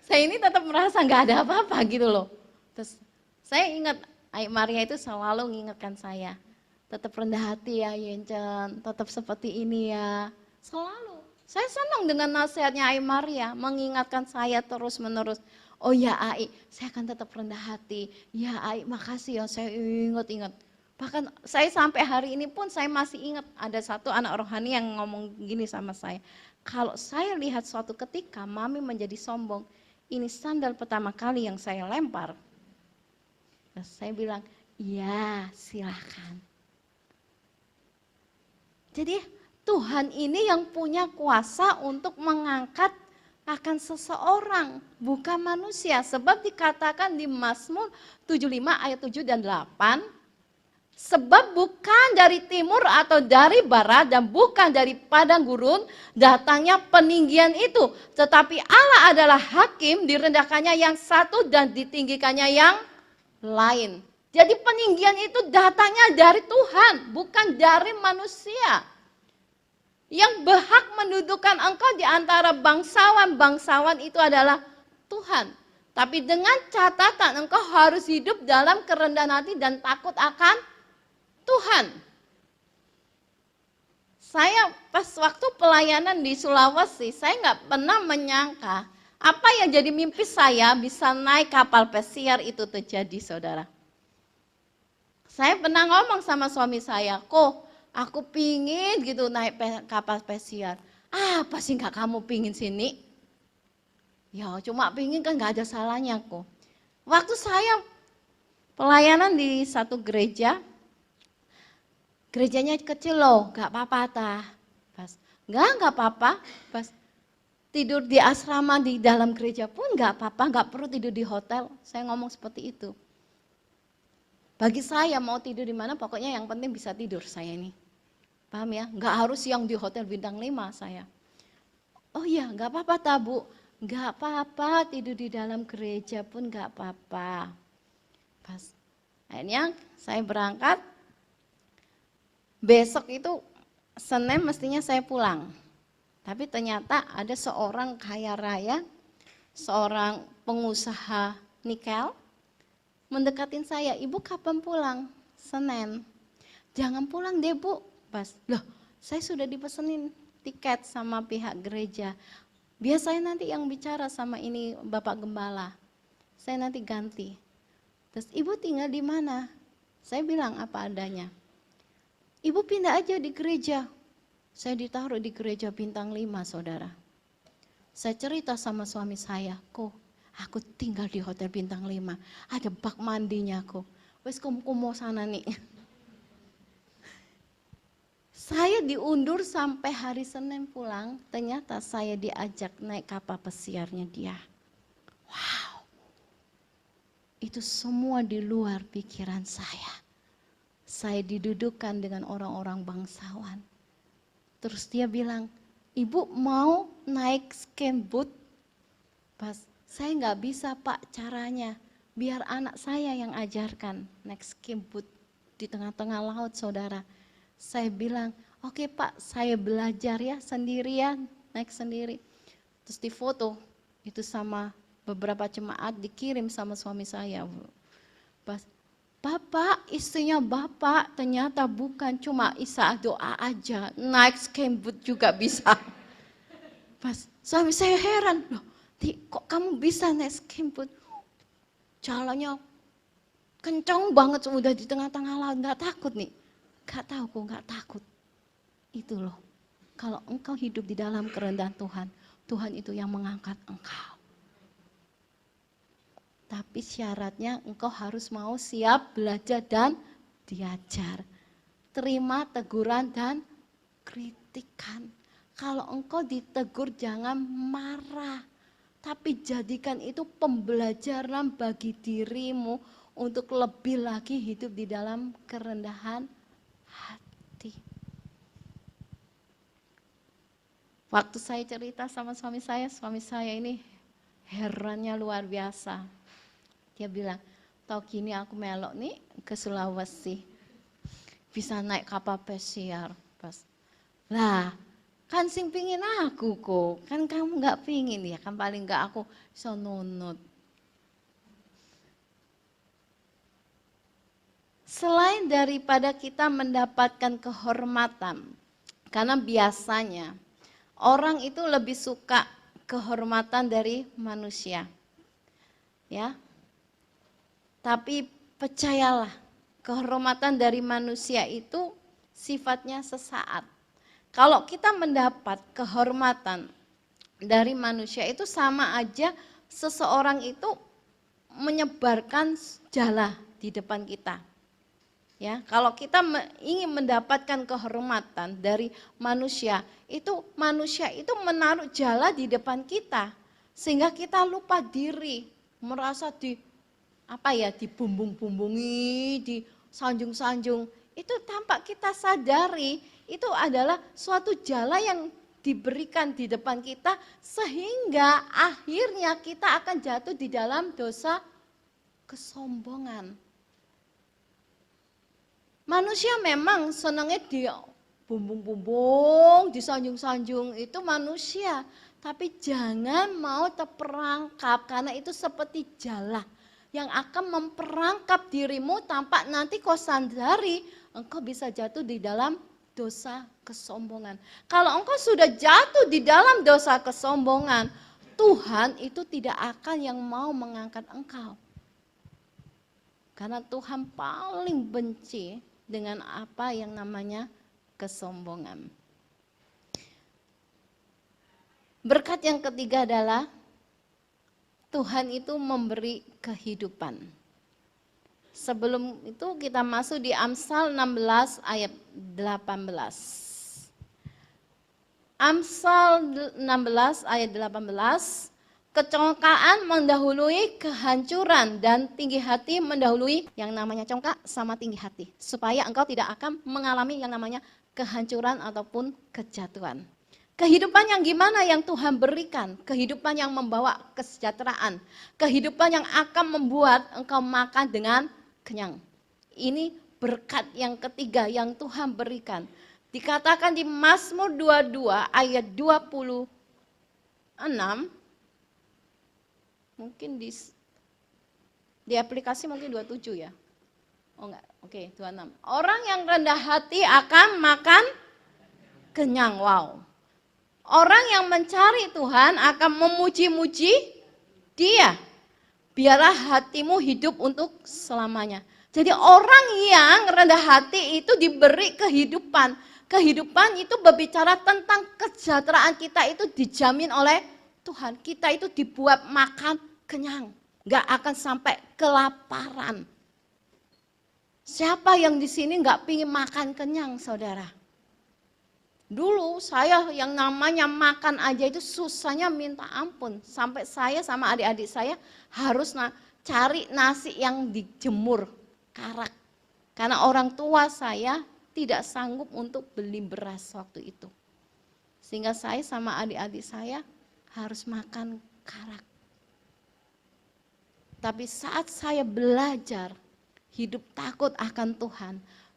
saya ini tetap merasa nggak ada apa-apa gitu loh. Terus saya ingat Ai Maria itu selalu mengingatkan saya, tetap rendah hati ya Yencen, tetap seperti ini ya. Selalu. Saya senang dengan nasihatnya Ai Maria, mengingatkan saya terus menerus. Oh ya Ai, saya akan tetap rendah hati. Ya Ai, makasih ya, saya ingat-ingat. Bahkan saya sampai hari ini pun saya masih ingat ada satu anak rohani yang ngomong gini sama saya. Kalau saya lihat suatu ketika Mami menjadi sombong, ini sandal pertama kali yang saya lempar. Nah, saya bilang, iya silakan. Jadi Tuhan ini yang punya kuasa untuk mengangkat akan seseorang, bukan manusia. Sebab dikatakan di Mazmur 75 ayat 7 dan 8, sebab bukan dari timur atau dari barat dan bukan dari padang gurun datangnya peninggian itu. Tetapi Allah adalah hakim, direndahkannya yang satu dan ditinggikannya yang lain. Jadi peninggian itu datangnya dari Tuhan, bukan dari manusia. Yang berhak mendudukan engkau di antara bangsawan-bangsawan itu adalah Tuhan. Tapi dengan catatan engkau harus hidup dalam kerendahan hati dan takut akan Tuhan. Saya pas waktu pelayanan di Sulawesi, saya nggak pernah menyangka apa yang jadi mimpi saya bisa naik kapal pesiar itu terjadi, saudara. Saya pernah ngomong sama suami saya, kok aku pingin gitu naik kapal pesiar. Apa sih nggak kamu pingin sini? Ya cuma pingin kan nggak ada salahnya kok. Waktu saya pelayanan di satu gereja, gerejanya kecil loh, nggak apa-apa tah. Pas nggak apa-apa. Pas tidur di asrama di dalam gereja pun nggak apa-apa, nggak perlu tidur di hotel. Saya ngomong seperti itu. Bagi saya mau tidur di mana, pokoknya yang penting bisa tidur saya ini. Paham ya? Nggak harus yang di hotel bintang 5 saya. Oh iya, nggak apa-apa tabu. Nggak apa-apa tidur di dalam gereja pun nggak apa-apa. Pas akhirnya saya berangkat. Besok itu Senin mestinya saya pulang. Tapi ternyata ada seorang kaya raya, seorang pengusaha nikel, mendekatin saya, ibu kapan pulang? Senin. Jangan pulang deh bu. Pas, loh saya sudah dipesenin tiket sama pihak gereja. Biasanya nanti yang bicara sama ini Bapak Gembala. Saya nanti ganti. Terus ibu tinggal di mana? Saya bilang apa adanya. Ibu pindah aja di gereja. Saya ditaruh di gereja bintang 5 saudara. Saya cerita sama suami saya, kok aku tinggal di hotel bintang 5. Ada bak mandinya kok. Wes kamu mau sana nih. Saya diundur sampai hari Senin pulang, ternyata saya diajak naik kapal pesiarnya dia. Wow, itu semua di luar pikiran saya. saya didudukkan dengan orang-orang bangsawan. Terus dia bilang, ibu mau naik skateboard? Pas, saya nggak bisa pak caranya, biar anak saya yang ajarkan naik skateboard di tengah-tengah laut saudara. Saya bilang, oke pak, saya belajar ya sendirian, naik sendiri. Terus difoto, itu sama beberapa jemaat dikirim sama suami saya. Pas, bapak, istrinya bapak ternyata bukan cuma Isa doa aja, naik skateboard juga bisa. Pas suami saya heran, loh, kok kamu bisa naik skateboard? Jalannya kencang banget, udah di tengah-tengah laut, nggak takut nih? Nggak tahu kok, nggak takut. Itu loh, kalau engkau hidup di dalam kerendahan Tuhan, Tuhan itu yang mengangkat engkau. Tapi syaratnya engkau harus mau siap belajar dan diajar. Terima teguran dan kritikan. Kalau engkau ditegur jangan marah. Tapi jadikan itu pembelajaran bagi dirimu untuk lebih lagi hidup di dalam kerendahan hati. Waktu saya cerita sama suami saya ini herannya luar biasa. Dia bilang, tau gini aku melok nih ke Sulawesi, bisa naik kapal pesiar. Pas, lah kan sing pingin aku kok, kan kamu gak pingin ya, kan paling gak aku bisa nunut. Selain daripada kita mendapatkan kehormatan, karena biasanya orang itu lebih suka kehormatan dari manusia. Ya. Tapi percayalah, kehormatan dari manusia itu sifatnya sesaat. Kalau kita mendapat kehormatan dari manusia itu sama aja seseorang itu menyebarkan jala di depan kita. Ya, kalau kita ingin mendapatkan kehormatan dari manusia itu menaruh jala di depan kita sehingga kita lupa diri, merasa dibumbung-bumbungi, disanjung-sanjung. Itu tanpa kita sadari, itu adalah suatu jala yang diberikan di depan kita sehingga akhirnya kita akan jatuh di dalam dosa kesombongan. Manusia memang senangnya dibumbung-bumbung, disanjung-sanjung, itu manusia. Tapi jangan mau terperangkap karena itu seperti jala yang akan memperangkap dirimu tanpa nanti kau sadari engkau bisa jatuh di dalam dosa kesombongan. Kalau engkau sudah jatuh di dalam dosa kesombongan, Tuhan itu tidak akan yang mau mengangkat engkau. Karena Tuhan paling benci dengan apa yang namanya kesombongan. Berkat yang ketiga adalah Tuhan itu memberi kehidupan. Sebelum itu kita masuk di Amsal 16 ayat 18. Amsal 16 ayat 18, kecongkaan mendahului kehancuran dan tinggi hati mendahului yang namanya congkak sama tinggi hati. Supaya engkau tidak akan mengalami yang namanya kehancuran ataupun kejatuhan. Kehidupan yang gimana yang Tuhan berikan? Kehidupan yang membawa kesejahteraan. Kehidupan yang akan membuat engkau makan dengan kenyang. Ini berkat yang ketiga yang Tuhan berikan. Dikatakan di Mazmur 22 ayat 26. Mungkin di aplikasi mungkin 27 ya. Oh enggak, oke 26. Orang yang rendah hati akan makan kenyang. Wow. Orang yang mencari Tuhan akan memuji-muji Dia. Biarlah hatimu hidup untuk selamanya. Jadi orang yang rendah hati itu diberi kehidupan. Kehidupan itu berbicara tentang kesejahteraan kita itu dijamin oleh Tuhan. Kita itu dibuat makan kenyang. Gak akan sampai kelaparan. Siapa yang di sini gak pingin makan kenyang, saudara? Dulu saya yang namanya makan aja itu susahnya minta ampun. Sampai saya sama adik-adik saya harus cari nasi yang dijemur, karak. Karena orang tua saya tidak sanggup untuk beli beras waktu itu. Sehingga saya sama adik-adik saya harus makan karak. Tapi saat saya belajar hidup takut akan Tuhan,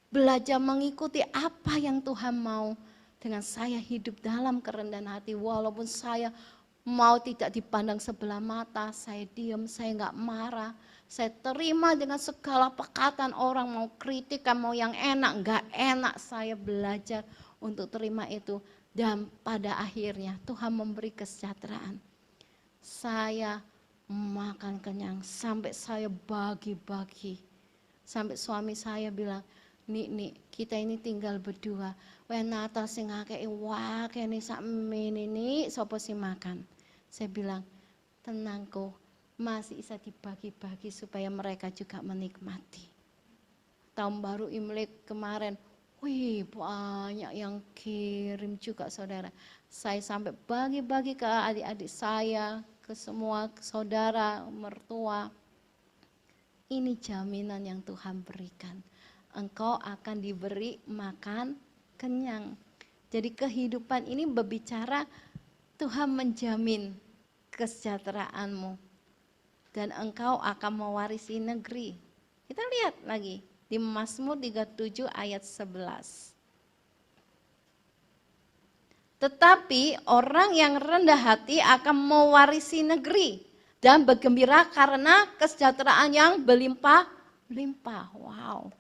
belajar mengikuti apa yang Tuhan mau, dengan saya hidup dalam kerendahan hati, walaupun saya mau tidak dipandang sebelah mata, saya diam, saya nggak marah, saya terima dengan segala perkataan orang, mau kritikan, mau yang enak, nggak enak, saya belajar untuk terima itu. Dan pada akhirnya Tuhan memberi kesejahteraan. Saya makan kenyang sampai saya bagi-bagi. Sampai suami saya bilang, Nik, kita ini tinggal berdua. Wah Natal sing akeh wakeh nih sakmene nih sapa sing makan. Saya bilang, tenang kok, masih bisa dibagi-bagi supaya mereka juga menikmati. Tahun baru Imlek kemarin, wih banyak yang kirim juga saudara. Saya sampai bagi-bagi ke adik-adik saya, ke semua saudara, mertua. Ini jaminan yang Tuhan berikan. Engkau akan diberi makan kenyang. Jadi kehidupan ini berbicara Tuhan menjamin kesejahteraanmu. Dan engkau akan mewarisi negeri. Kita lihat lagi di Mazmur 37 ayat 11. Tetapi orang yang rendah hati akan mewarisi negeri dan bergembira karena kesejahteraan yang berlimpah-limpah. Wow.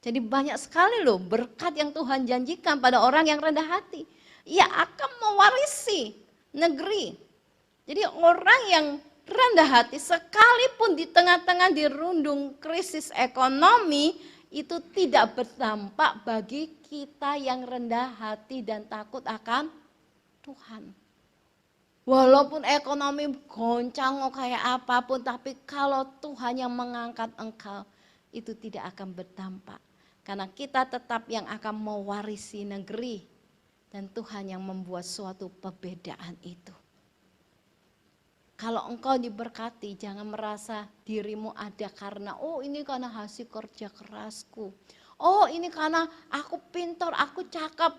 Jadi banyak sekali loh berkat yang Tuhan janjikan pada orang yang rendah hati. Ia akan mewarisi negeri. Jadi orang yang rendah hati sekalipun di tengah-tengah dirundung krisis ekonomi itu tidak berdampak bagi kita yang rendah hati dan takut akan Tuhan. Walaupun ekonomi goncang kayak apapun, tapi kalau Tuhan yang mengangkat engkau, itu tidak akan berdampak. Karena kita tetap yang akan mewarisi negeri, dan Tuhan yang membuat suatu perbedaan itu. Kalau engkau diberkati, jangan merasa dirimu ada karena, oh ini karena hasil kerja kerasku. Oh ini karena aku pintar, aku cakep,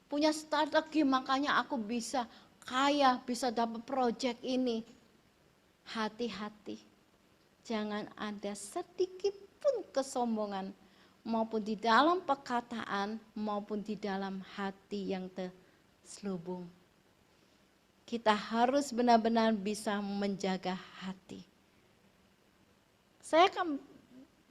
punya strategi, makanya aku bisa kaya, bisa dapat proyek ini. Hati-hati, jangan ada sedikit pun kesombongan, maupun di dalam perkataan, maupun di dalam hati yang terselubung. Kita harus benar-benar bisa menjaga hati. Saya akan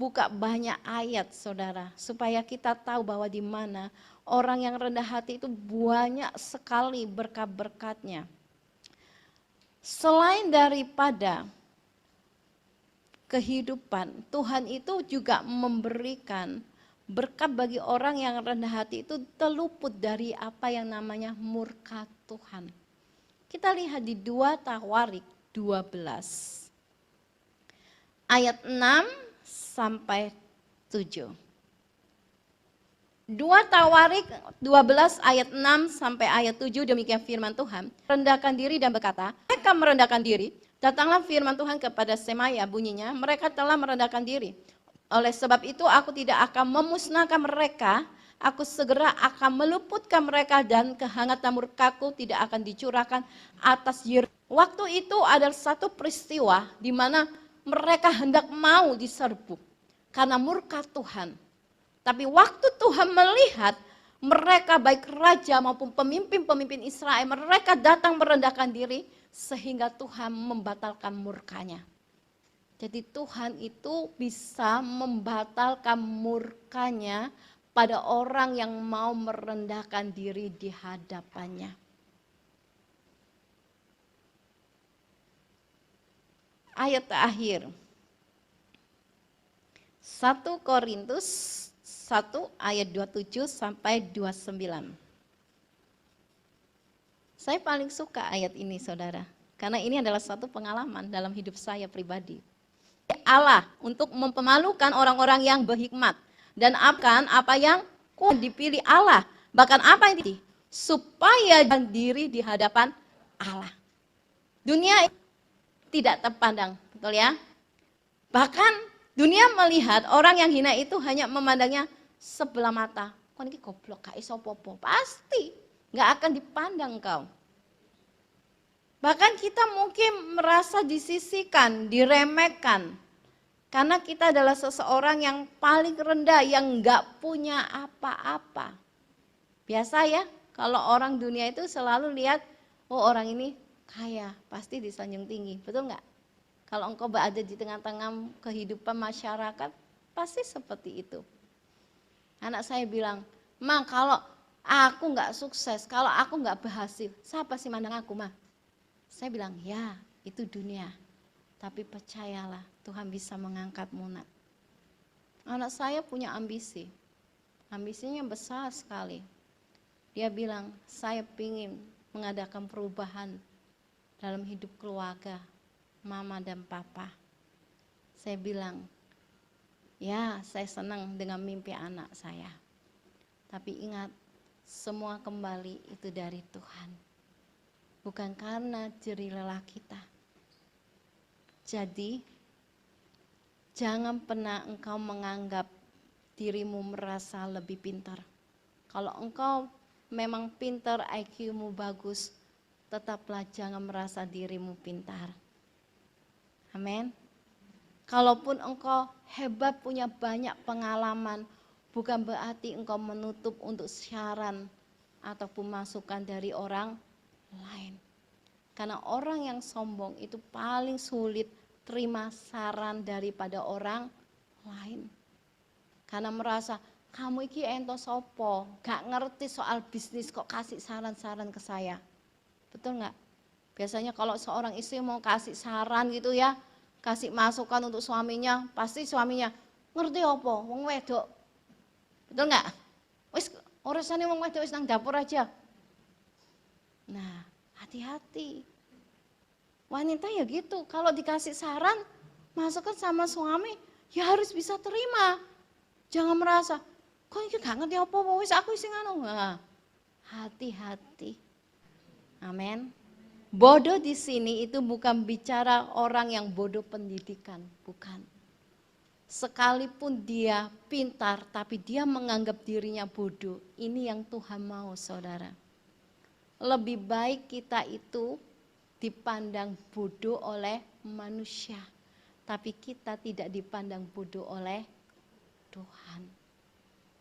buka banyak ayat saudara, supaya kita tahu bahwa di mana orang yang rendah hati itu banyak sekali berkat-berkatnya. Selain daripada kehidupan, Tuhan itu juga memberikan berkat bagi orang yang rendah hati itu terluput dari apa yang namanya murka Tuhan. Kita lihat di 2 Tawarik 12 ayat 6 sampai 7. 2 Tawarik 12 ayat 6 sampai ayat 7 demikian firman Tuhan. Rendahkan diri dan berkata, mereka merendahkan diri. Datanglah firman Tuhan kepada Semaya bunyinya, mereka telah merendahkan diri. Oleh sebab itu aku tidak akan memusnahkan mereka, aku segera akan meluputkan mereka dan kehangatan murkaku tidak akan dicurahkan atas Yerusalem. Waktu itu ada satu peristiwa di mana mereka hendak mau diserbu karena murka Tuhan. Tapi waktu Tuhan melihat mereka baik raja maupun pemimpin-pemimpin Israel, mereka datang merendahkan diri sehingga Tuhan membatalkan murkanya. Jadi Tuhan itu bisa membatalkan murkanya pada orang yang mau merendahkan diri di hadapannya. Ayat terakhir. 1 Korintus 1 ayat 27 sampai 29. Saya paling suka ayat ini saudara, karena ini adalah satu pengalaman dalam hidup saya pribadi. Allah untuk mempermalukan orang-orang yang berhikmat dan akan apa yang dipilih Allah, bahkan apa yang dipilih supaya diri di hadapan Allah. Dunia tidak terpandang, betul ya? Bahkan Dunia melihat orang yang hina itu hanya memandangnya sebelah mata. Kok ini goblok, gak iso popo. Pasti gak akan dipandang kau. Bahkan kita mungkin merasa disisihkan, diremehkan. Karena kita adalah seseorang yang paling rendah, yang gak punya apa-apa. Biasa ya, kalau orang dunia itu selalu lihat, oh orang ini kaya, pasti disanjung tinggi. Betul gak? Kalau engkau berada di tengah-tengah kehidupan masyarakat, pasti seperti itu. Anak saya bilang, Ma, kalau aku nggak sukses, kalau aku nggak berhasil, siapa sih mandang aku, Ma? Saya bilang, ya itu dunia. Tapi percayalah, Tuhan bisa mengangkatmu, nak. Anak saya punya ambisi. Ambisinya besar sekali. Dia bilang, saya ingin mengadakan perubahan dalam hidup keluarga. Mama dan papa. Saya bilang, ya saya senang dengan mimpi anak saya. Tapi ingat, semua kembali itu dari Tuhan. Bukan karena jerih lelah kita. Jadi, jangan pernah engkau menganggap dirimu merasa lebih pintar. Kalau engkau memang pintar, IQ-mu bagus, tetaplah jangan merasa dirimu pintar. Amin. Kalaupun engkau hebat, punya banyak pengalaman, bukan berarti engkau menutup untuk saran ataupun masukan dari orang lain. Karena orang yang sombong itu paling sulit terima saran daripada orang lain. Karena merasa, kamu iki ento sopo, gak ngerti soal bisnis kok kasih saran-saran ke saya. Betul gak? Biasanya kalau seorang istri mau kasih saran gitu ya, kasih masukan untuk suaminya, pasti suaminya ngerti apa, wong wedok. Betul nggak? Wis urusannya wong wedok wis nang dapur aja. Nah, hati-hati. Wanita ya gitu, kalau dikasih saran, masukan sama suami, ya harus bisa terima. Jangan merasa, kok ini gak ngerti apa, wis aku isi nganu. Nah, hati-hati. Amin. Bodoh di sini itu bukan bicara orang yang bodoh pendidikan, bukan. Sekalipun dia pintar, tapi dia menganggap dirinya bodoh. Ini yang Tuhan mau, saudara. Lebih baik kita itu dipandang bodoh oleh manusia, tapi kita tidak dipandang bodoh oleh Tuhan.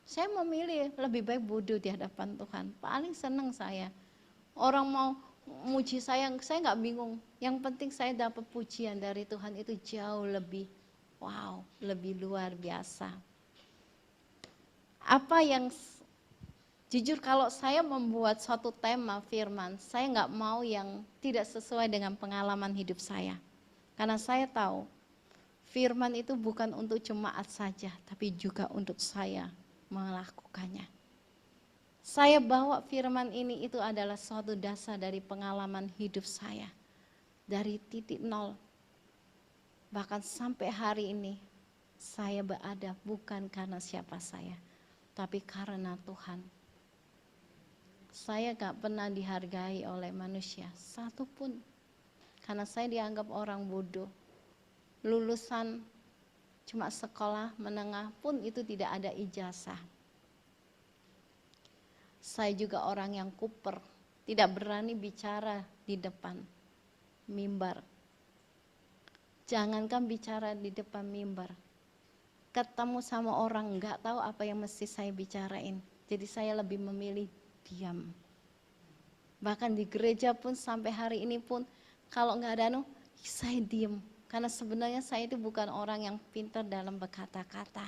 Saya memilih lebih baik bodoh di hadapan Tuhan. Paling senang saya. Orang mau muji saya nggak bingung. Yang penting saya dapat pujian dari Tuhan itu jauh lebih wow, lebih luar biasa. Apa yang jujur kalau saya membuat suatu tema firman, saya nggak mau yang tidak sesuai dengan pengalaman hidup saya. Karena saya tahu firman itu bukan untuk jemaat saja, tapi juga untuk saya melakukannya. Saya bawa firman ini itu adalah suatu dasar dari pengalaman hidup saya. Dari titik nol. Bahkan sampai hari ini saya berada bukan karena siapa saya. Tapi karena Tuhan. Saya gak pernah dihargai oleh manusia. Satupun. Karena saya dianggap orang bodoh. Lulusan cuma sekolah menengah pun itu tidak ada ijazah. Saya juga orang yang kuper, tidak berani bicara di depan mimbar. Jangankan bicara di depan mimbar, ketemu sama orang nggak tahu apa yang mesti saya bicarain. Jadi saya lebih memilih diam. Bahkan di gereja pun sampai hari ini pun kalau nggak ada saya diam. Karena sebenarnya saya itu bukan orang yang pintar dalam berkata-kata.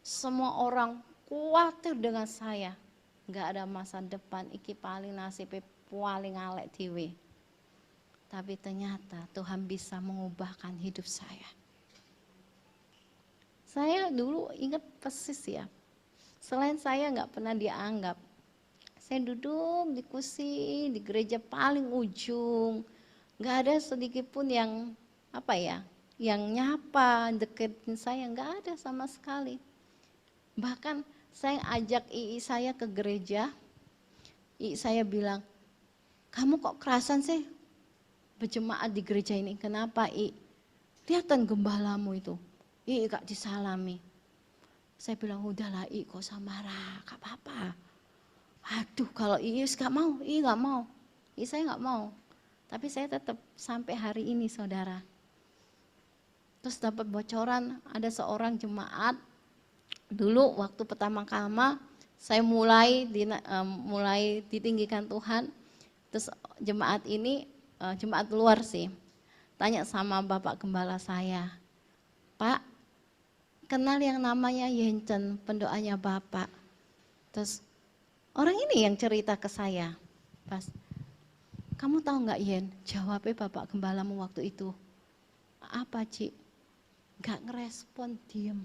Semua orang khawatir dengan saya, nggak ada masa depan, iki paling nasibnya paling alek dewe. Tapi ternyata Tuhan bisa mengubahkan hidup saya. Saya dulu ingat persis ya, selain saya nggak pernah dianggap. Saya duduk di kursi di gereja paling ujung, nggak ada sedikit pun yang yang nyapa, deketin saya, nggak ada sama sekali. Bahkan saya ajak ii saya ke gereja, ii saya bilang, kamu kok kerasan sih berjemaat di gereja ini, kenapa ii? kelihatan gembalamu itu. Gak disalami. Saya bilang, udahlah kok usah marah, gak apa-apa. Aduh, kalau gak mau, gak mau. Saya gak mau. Tapi saya tetap sampai hari ini saudara. Terus dapat bocoran, ada seorang jemaat, dulu waktu pertama-kali saya mulai ditinggikan Tuhan. Terus jemaat ini, jemaat luar sih, tanya sama Bapak Gembala saya, Pak, kenal yang namanya Yencen, pendoanya Bapak. Terus orang ini yang cerita ke saya, pas, kamu tahu nggak Yen? Jawabnya Bapak Gembalamu waktu itu, apa Ci? Nggak ngerespon, diem.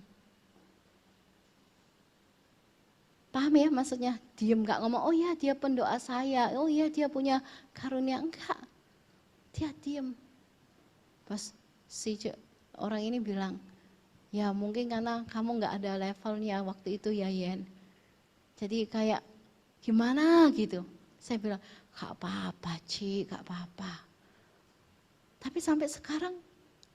Paham ya maksudnya? Diem, nggak ngomong, oh ya dia pendoa saya, oh ya dia punya karunia, enggak. Dia diem. Pas si orang ini bilang, ya mungkin karena kamu nggak ada levelnya waktu itu ya Yen. Jadi kayak gimana gitu. Saya bilang, gak apa-apa Ci, gak apa-apa. Tapi sampai sekarang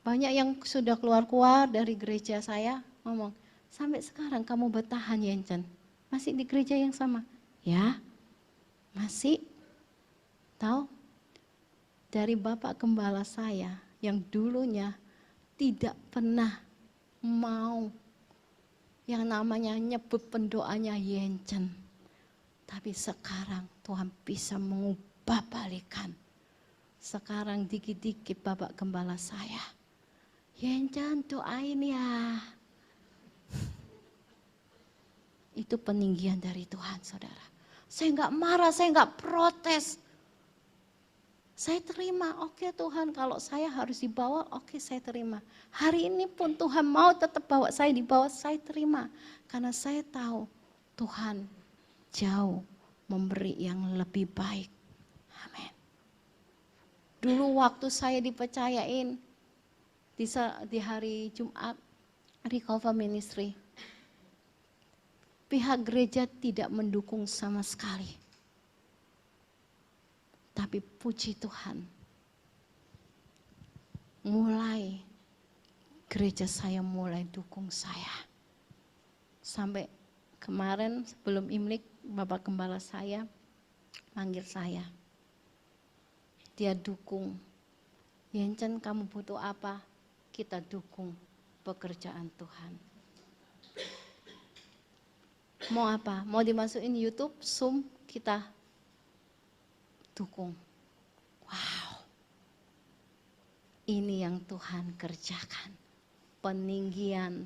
banyak yang sudah keluar dari gereja saya ngomong, sampai sekarang kamu bertahan Yencen, masih di gereja yang sama? Ya, masih. Tahu? Dari Bapak Gembala saya yang dulunya tidak pernah mau yang namanya nyebut pendoanya Yencen. Tapi sekarang Tuhan bisa mengubah balikan. Sekarang dikit-dikit Bapak Gembala saya, Yencen doain ya. Itu peninggian dari Tuhan saudara. Saya nggak marah, saya nggak protes. Saya terima, oke Tuhan kalau saya harus dibawa, oke saya terima. Hari ini pun Tuhan mau tetap bawa saya di bawah, saya terima. Karena saya tahu Tuhan jauh memberi yang lebih baik. Amin. Dulu waktu saya dipercayain di hari Jumat, Recover Ministry, pihak gereja tidak mendukung sama sekali. Tapi puji Tuhan, mulai gereja saya mulai dukung saya. Sampai kemarin sebelum Imlek, Bapak Gembala saya manggil saya. Dia dukung. Yencen kamu butuh apa? Kita dukung pekerjaan Tuhan. Mau apa? Mau dimasukin YouTube, Zoom, kita dukung. Wow. Ini yang Tuhan kerjakan. Peninggian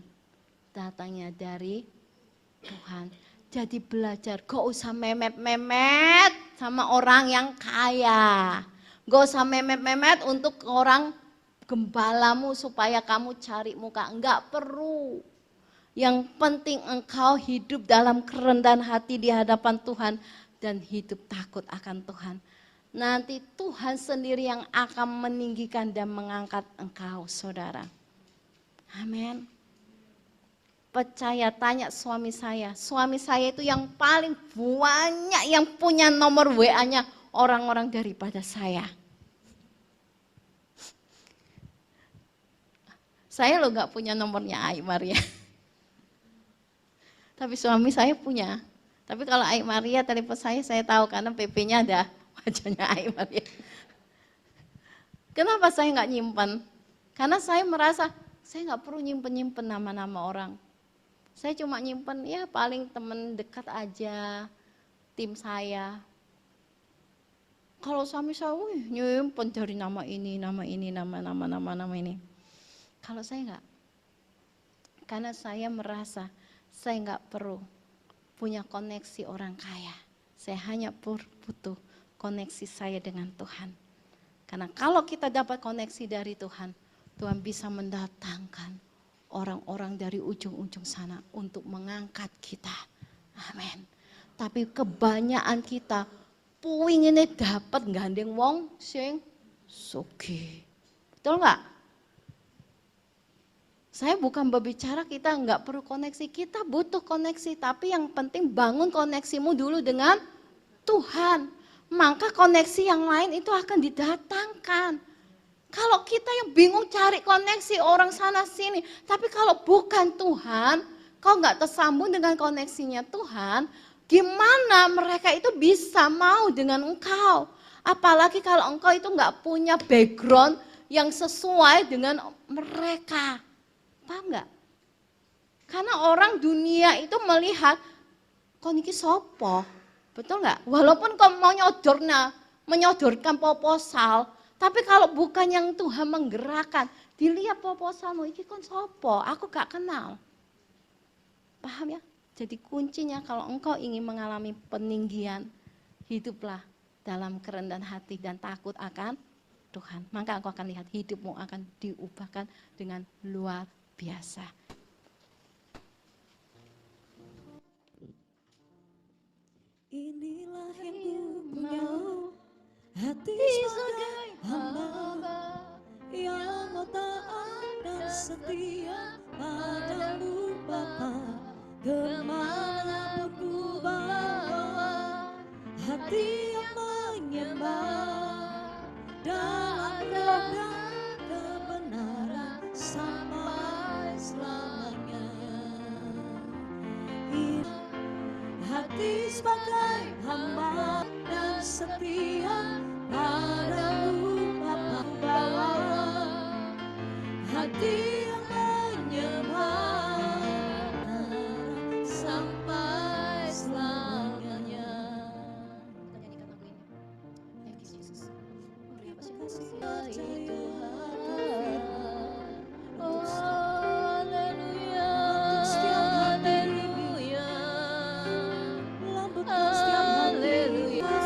datangnya dari Tuhan. Jadi belajar, gak usah memet-memet sama orang yang kaya. Gak usah memet-memet untuk orang gembalamu supaya kamu cari muka. Enggak perlu. Yang penting engkau hidup dalam kerendahan hati di hadapan Tuhan dan hidup takut akan Tuhan. Nanti Tuhan sendiri yang akan meninggikan dan mengangkat engkau, saudara. Amin. Percaya, tanya suami saya. Suami saya itu yang paling banyak yang punya nomor WA-nya orang-orang daripada saya. Saya loh gak punya nomornya Ai Maria. Tapi suami saya punya. Tapi kalau Ai Maria telepon saya tahu karena PP-nya ada wajahnya Ai Maria. Kenapa saya gak nyimpan? Karena saya merasa saya gak perlu nyimpen nama-nama orang. Saya cuma nyimpen ya paling teman dekat aja, tim saya. Kalau suami saya, nyimpen dari nama ini, nama ini. Kalau saya enggak. Karena saya merasa saya enggak perlu punya koneksi orang kaya. Saya hanya butuh koneksi saya dengan Tuhan. Karena kalau kita dapat koneksi dari Tuhan, Tuhan bisa mendatangkan orang-orang dari ujung-ujung sana untuk mengangkat kita. Amin. Tapi kebanyakan kita puingine dapat gandeng wong sing sugih. Betul enggak? Saya bukan berbicara kita enggak perlu koneksi, kita butuh koneksi, tapi yang penting bangun koneksimu dulu dengan Tuhan. Maka koneksi yang lain itu akan didatangkan. Kalau kita yang bingung cari koneksi orang sana sini, tapi kalau bukan Tuhan, kau nggak tersambung dengan koneksinya Tuhan, gimana mereka itu bisa mau dengan engkau? Apalagi kalau engkau itu nggak punya background yang sesuai dengan mereka. Paham nggak? Karena orang dunia itu melihat, kau niki sopo, betul nggak? Walaupun kau mau menyodorkan proposal, tapi kalau bukan yang Tuhan menggerakkan, dilihat proposalmu, iki kon sopo, aku gak kenal. Paham ya? Jadi kuncinya kalau engkau ingin mengalami peninggian, hiduplah dalam kerendahan hati dan takut akan Tuhan. Maka engkau akan lihat hidupmu akan diubahkan dengan luar biasa. Inilah yang ku punya, hati sebagai hamba yang mau taat dan setia padamu Bapa. Kemana pun ku bawa, hati yang menyembah dalam kebenaran sampai selamanya. Hati sebagai hamba dan setia padamu Bapa, bawa hati yang menyembah sampai selamanya. Kita nyanyikan lagu ini. Thank you, Jesus. Oh, haleluya, haleluya, haleluya,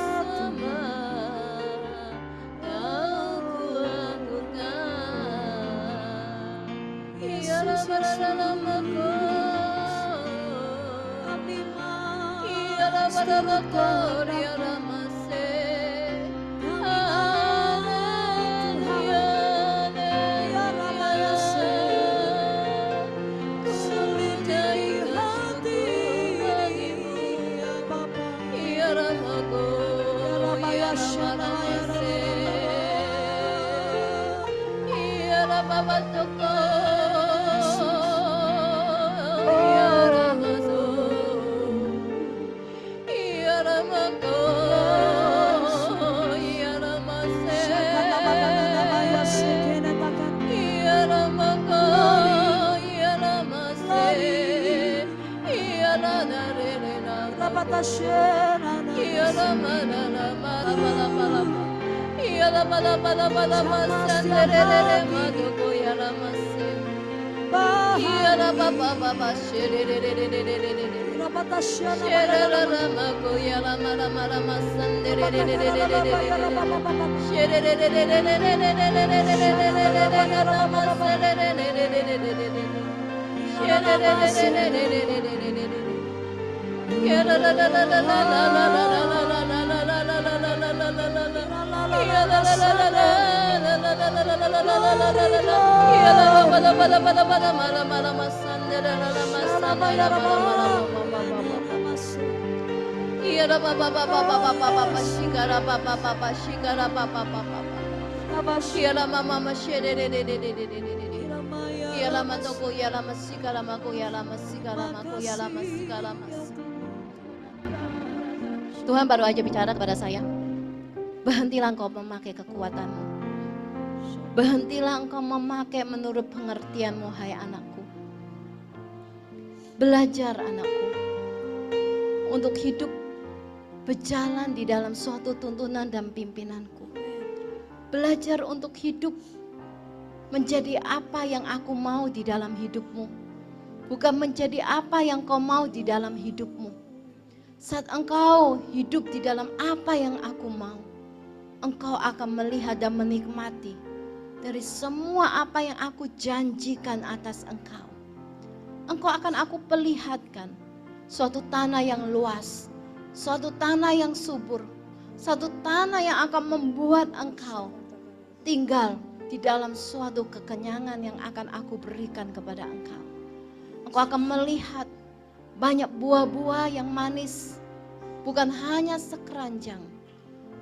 sama yang kuanggukan. Ya dalam aku, ya dalam aku, ya Tuhan baru aja bicara kepada saya, berhentilah engkau memakai kekuatanmu, berhentilah engkau memakai menurut pengertianmu, hai anakku. Belajar anakku untuk hidup berjalan di dalam suatu tuntunan dan pimpinanku. Belajar untuk hidup menjadi apa yang aku mau di dalam hidupmu, bukan menjadi apa yang kau mau di dalam hidupmu. Saat engkau hidup di dalam apa yang aku mau, engkau akan melihat dan menikmati dari semua apa yang aku janjikan atas engkau. Engkau akan aku perlihatkan suatu tanah yang luas, suatu tanah yang subur, suatu tanah yang akan membuat engkau tinggal di dalam suatu kekenyangan yang akan aku berikan kepada engkau. Engkau akan melihat banyak buah-buah yang manis, bukan hanya sekeranjang,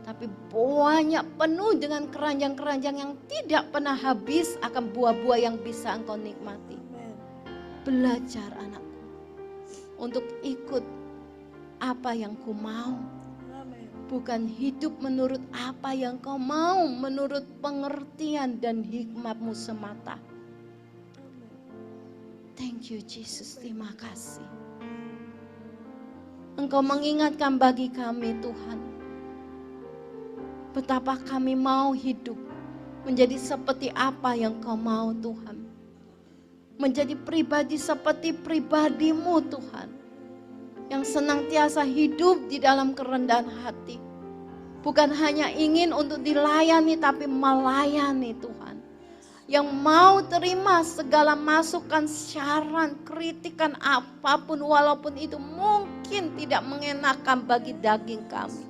tapi banyak penuh dengan keranjang-keranjang yang tidak pernah habis akan buah-buah yang bisa engkau nikmati. Belajar anakku untuk ikut apa yang ku mau. Bukan hidup menurut apa yang kau mau, menurut pengertian dan hikmatmu semata. Thank you Jesus, terima kasih. Engkau mengingatkan bagi kami Tuhan, betapa kami mau hidup menjadi seperti apa yang kau mau Tuhan. Menjadi pribadi seperti pribadimu Tuhan, yang senantiasa hidup di dalam kerendahan hati. Bukan hanya ingin untuk dilayani, tapi melayani Tuhan. Yang mau terima segala masukan, saran, kritikan apapun, walaupun itu mungkin tidak mengenakan bagi daging kami.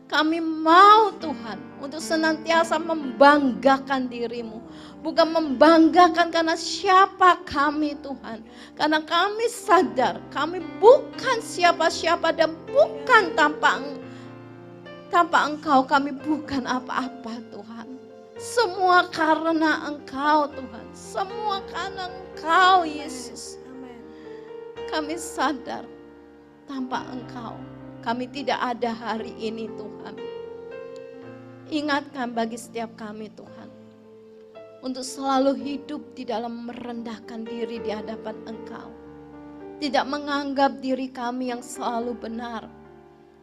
Kami mau Tuhan untuk senantiasa membanggakan dirimu. Bukan membanggakan karena siapa kami Tuhan. Karena kami sadar kami bukan siapa-siapa dan bukan tanpa Engkau kami bukan apa-apa Tuhan. Semua karena Engkau Tuhan. Semua karena Engkau Yesus. Kami sadar tanpa Engkau kami tidak ada hari ini Tuhan. Ingatkan bagi setiap kami Tuhan, untuk selalu hidup di dalam merendahkan diri di hadapan Engkau. Tidak menganggap diri kami yang selalu benar.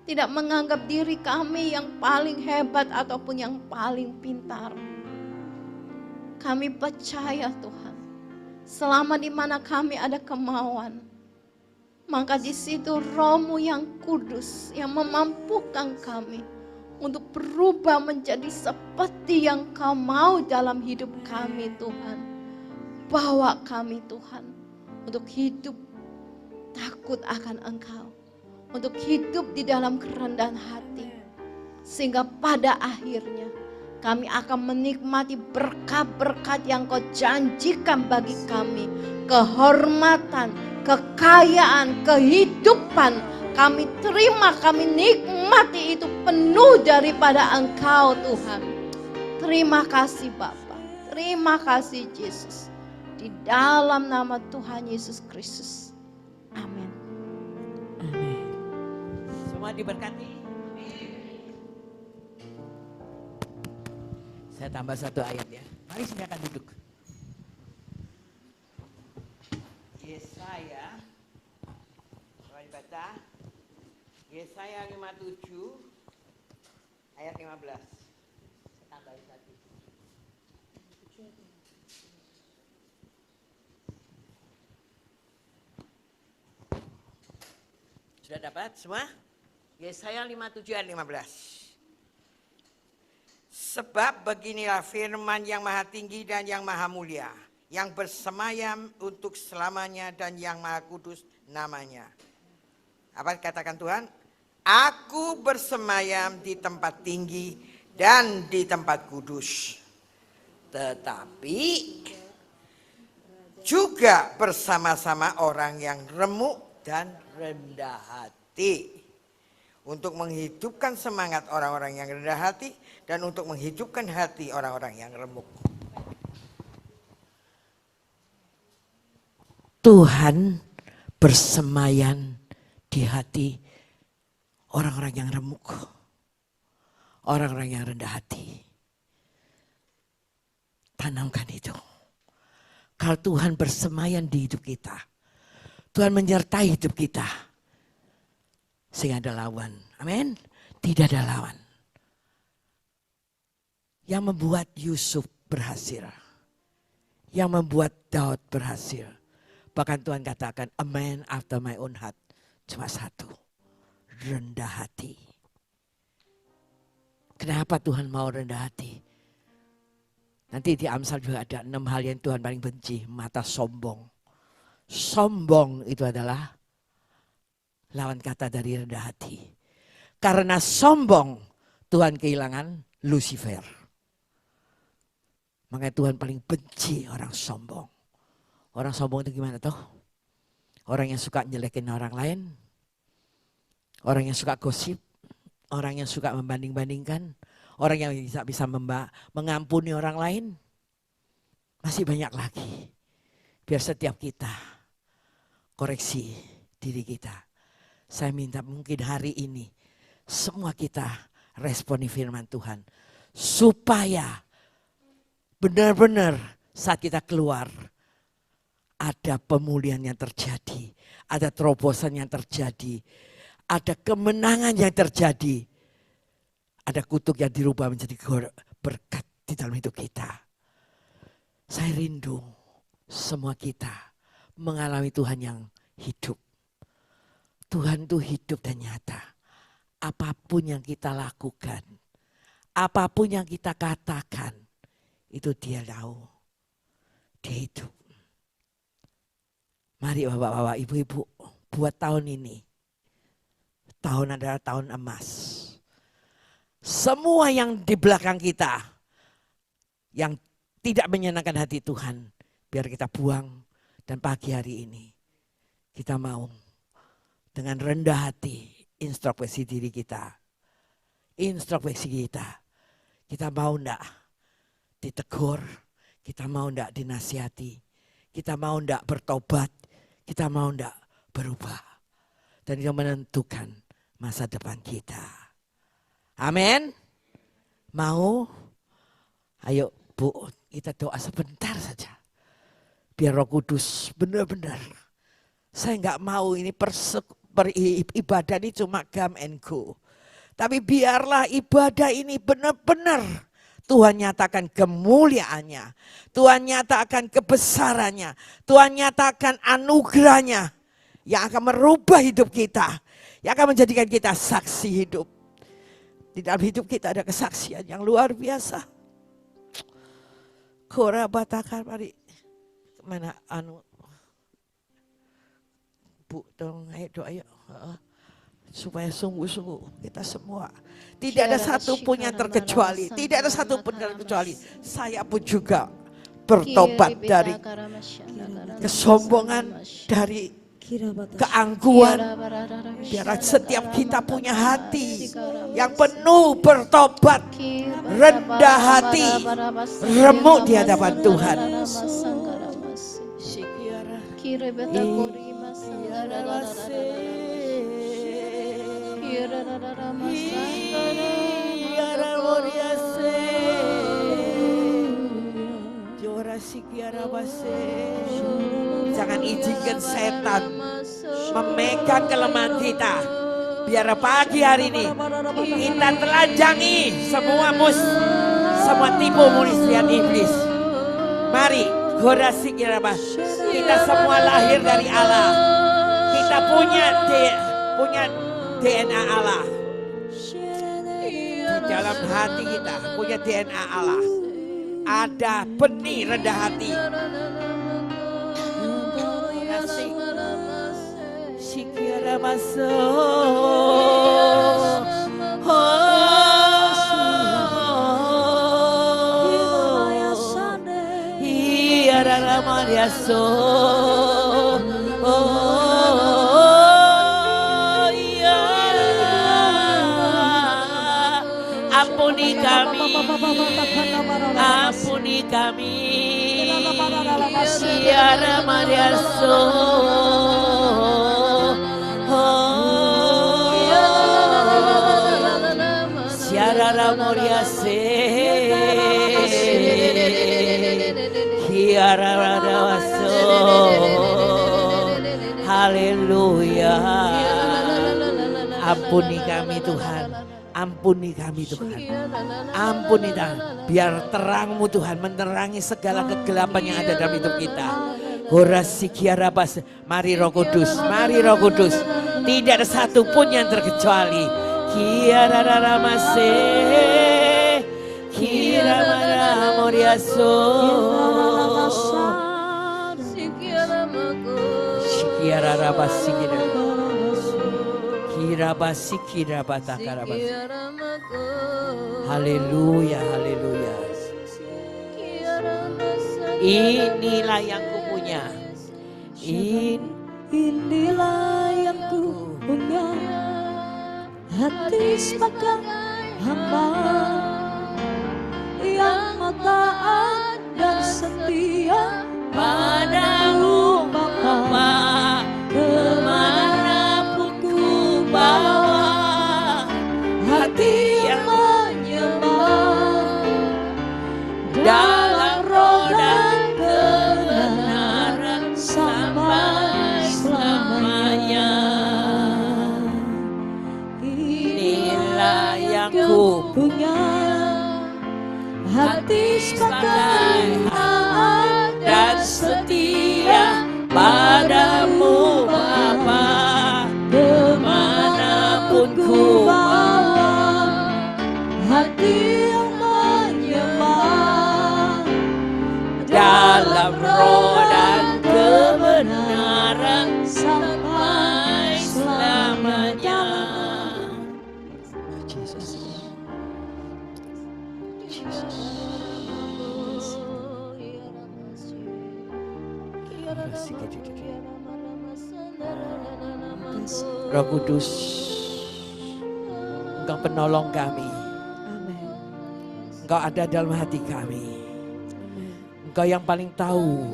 Tidak menganggap diri kami yang paling hebat ataupun yang paling pintar. Kami percaya Tuhan, selama di mana kami ada kemauan, maka di situ Roh-Mu yang kudus yang memampukan kami untuk berubah menjadi seperti yang Kau mau dalam hidup kami Tuhan. Bawa kami Tuhan untuk hidup takut akan Engkau, untuk hidup di dalam kerendahan hati, sehingga pada akhirnya kami akan menikmati berkat-berkat yang Kau janjikan bagi kami. Kehormatan, kekayaan, kehidupan kami terima, kami nikmati itu penuh daripada Engkau Tuhan. Terima kasih Bapa, terima kasih Yesus. Di dalam nama Tuhan Yesus Kristus. Amin. Amin. Semua diberkati. Saya tambah satu ayat ya. Mari silakan duduk. Yesaya, mari baca. Yesaya 57 ayat 15. Saya tambahin satu. Sudah dapat semua? Yesaya 57 ayat 15. Sebab beginilah firman yang maha tinggi dan yang maha mulia, yang bersemayam untuk selamanya dan yang maha kudus namanya. Apa katakan Tuhan? Aku bersemayam di tempat tinggi dan di tempat kudus. Tetapi juga bersama-sama orang yang remuk dan rendah hati. Untuk menghidupkan semangat orang-orang yang rendah hati dan untuk menghidupkan hati orang-orang yang remuk. Tuhan bersemayam di hati orang-orang yang remuk, orang-orang yang rendah hati. Tanamkan itu. Kalau Tuhan bersemayam di hidup kita, Tuhan menyertai hidup kita, sehingga ada lawan. Amin. Tidak ada lawan. Yang membuat Yusuf berhasil. Yang membuat Daud berhasil. Bahkan Tuhan katakan, a man after my own heart. Cuma satu, rendah hati. Kenapa Tuhan mau rendah hati? Nanti di Amsal juga ada 6 hal yang Tuhan paling benci. Mata sombong. Sombong itu adalah lawan kata dari rendah hati. Karena sombong, Tuhan kehilangan Lucifer. Makanya Tuhan paling benci orang sombong. Orang sombong itu gimana toh? Orang yang suka nyelekin orang lain. Orang yang suka gosip. Orang yang suka membanding-bandingkan, orang yang bisa mengampuni orang lain, masih banyak lagi. Biar setiap kita koreksi diri kita. Saya minta mungkin hari ini semua kita responi firman Tuhan. Supaya benar-benar saat kita keluar ada pemulihan yang terjadi. Ada terobosan yang terjadi. Ada kemenangan yang terjadi. Ada kutuk yang dirubah menjadi berkat di dalam hidup kita. Saya rindu semua kita mengalami Tuhan yang hidup. Tuhan itu hidup dan nyata. Apapun yang kita lakukan, apapun yang kita katakan, itu dia tahu. Dia hidup. Mari bapak-bapak, ibu-ibu, buat tahun ini. Tahun adalah tahun emas. Semua yang di belakang kita, yang tidak menyenangkan hati Tuhan, biar kita buang. Dan pagi hari ini, kita mau dengan rendah hati, introspeksi diri kita. Introspeksi kita. Kita mau enggak ditegur, kita mau enggak dinasihati, kita mau enggak bertobat, kita mau enggak berubah. Dan itu menentukan masa depan kita. Amin. Mau? Ayo Bu, kita doa sebentar saja. Biar Roh Kudus benar-benar. Saya enggak mau ini ibadah ini cuma come and go. Tapi biarlah ibadah ini benar-benar Tuhan nyatakan kemuliaannya. Tuhan nyatakan kebesarannya. Tuhan nyatakan anugerahnya. Yang akan merubah hidup kita. Yang akan menjadikan kita saksi hidup. Di dalam hidup kita ada kesaksian yang luar biasa. Kora batakan mari. Mana Bu dong ayo doa yuk. Supaya sungguh-sungguh kita semua. Tidak ada satu pun yang terkecuali. Tidak ada satu pun yang terkecuali. Saya pun juga bertobat dari kesombongan, dari keangkuhan. Biar setiap kita punya hati yang penuh bertobat, rendah hati, remuk di hadapan Tuhan. Jangan izinkan setan memegang kelemahan kita. Biar pagi hari ini kita telanjangi semua semua tipu muslihat iblis. Mari kita semua lahir dari Allah. Kita punya DNA Allah. Di dalam hati kita punya DNA Allah. Ada benih rendah hati. Sikira masuk. Hiara Maria so. Ampuni kami, ampuni kami, Siara Maria so, Siara Maria se, Siara Maria so, Haleluya, ampuni kami Tuhan. Ampuni kami Tuhan, ampuni Tuhan, biar terang-Mu Tuhan menerangi segala kegelapan yang ada dalam hidup kita. Mari Roh Kudus, mari Roh Kudus, tidak ada satupun yang terkecuali. Kiararamase, Kiramara Moriaso, Kiarabasi. Haleluya, haleluya. Inilah yang kupunya. Inilah yang ku punya. hati sebagai hamba yang mau taat dan setia padamu Bapa, kemanapun ku bawa, hati yang menyembah dalam roh dan kebenaran sampai selamanya. Inilah yang ku punya, hati sebagai taat dan setia padamu Bapa, kemanapun ku bawa, hati yang menyembah dalam roh dan kebenaran sampai selamanya. Roh Kudus, Engkau penolong kami. Amin. Engkau ada dalam hati kami. Engkau yang paling tahu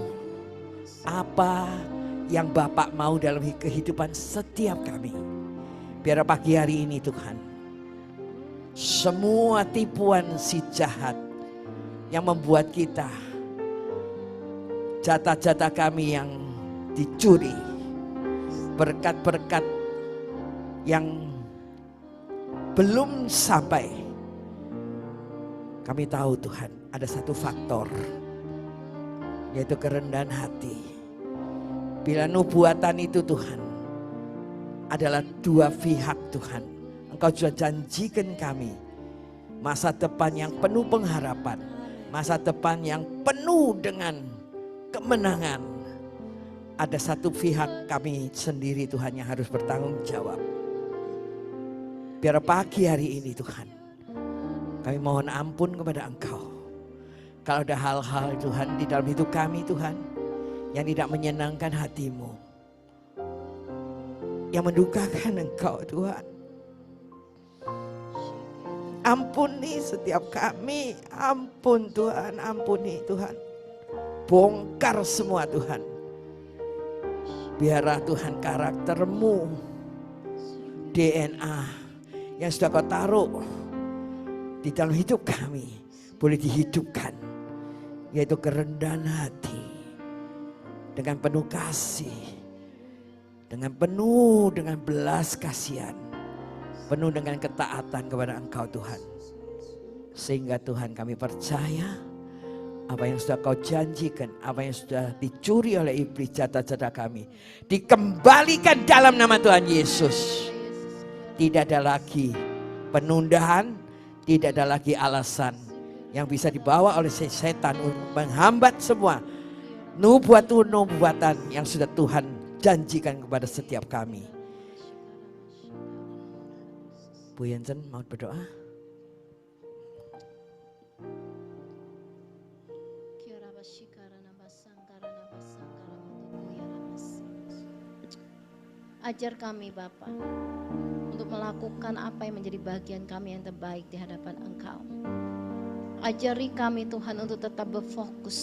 apa yang Bapak mau dalam kehidupan setiap kami. Biar pagi hari ini Tuhan, semua tipuan si jahat yang membuat kita, jatah-jatah kami yang dicuri, berkat-berkat yang belum sampai. Kami tahu Tuhan ada satu faktor, yaitu kerendahan hati. Bila nubuatan itu Tuhan adalah dua pihak Tuhan, Engkau sudah janjikan kami masa depan yang penuh pengharapan, masa depan yang penuh dengan kemenangan. Ada satu pihak kami sendiri Tuhan yang harus bertanggung jawab. Biar pagi hari ini Tuhan, kami mohon ampun kepada Engkau. Kalau ada hal-hal Tuhan di dalam hidup kami Tuhan, yang tidak menyenangkan hati-Mu, yang mendukakan Engkau Tuhan, ampuni setiap kami. Ampun Tuhan, ampuni Tuhan. Bongkar semua Tuhan. Biarlah Tuhan karakter-Mu, DNA yang sudah Kau taruh di dalam hidup kami boleh dihidupkan, yaitu kerendahan hati dengan penuh kasih, dengan penuh dengan belas kasihan, penuh dengan ketaatan kepada Engkau Tuhan. Sehingga Tuhan kami percaya apa yang sudah Kau janjikan, apa yang sudah dicuri oleh iblis jatah-jatah kami, dikembalikan dalam nama Tuhan Yesus. Tidak ada lagi penundaan, tidak ada lagi alasan yang bisa dibawa oleh setan untuk menghambat semua nubuatan yang sudah Tuhan janjikan kepada setiap kami. Bu Yansen mau berdoa? Ajar kami Bapa untuk melakukan apa yang menjadi bagian kami yang terbaik di hadapan Engkau. Ajari kami Tuhan untuk tetap berfokus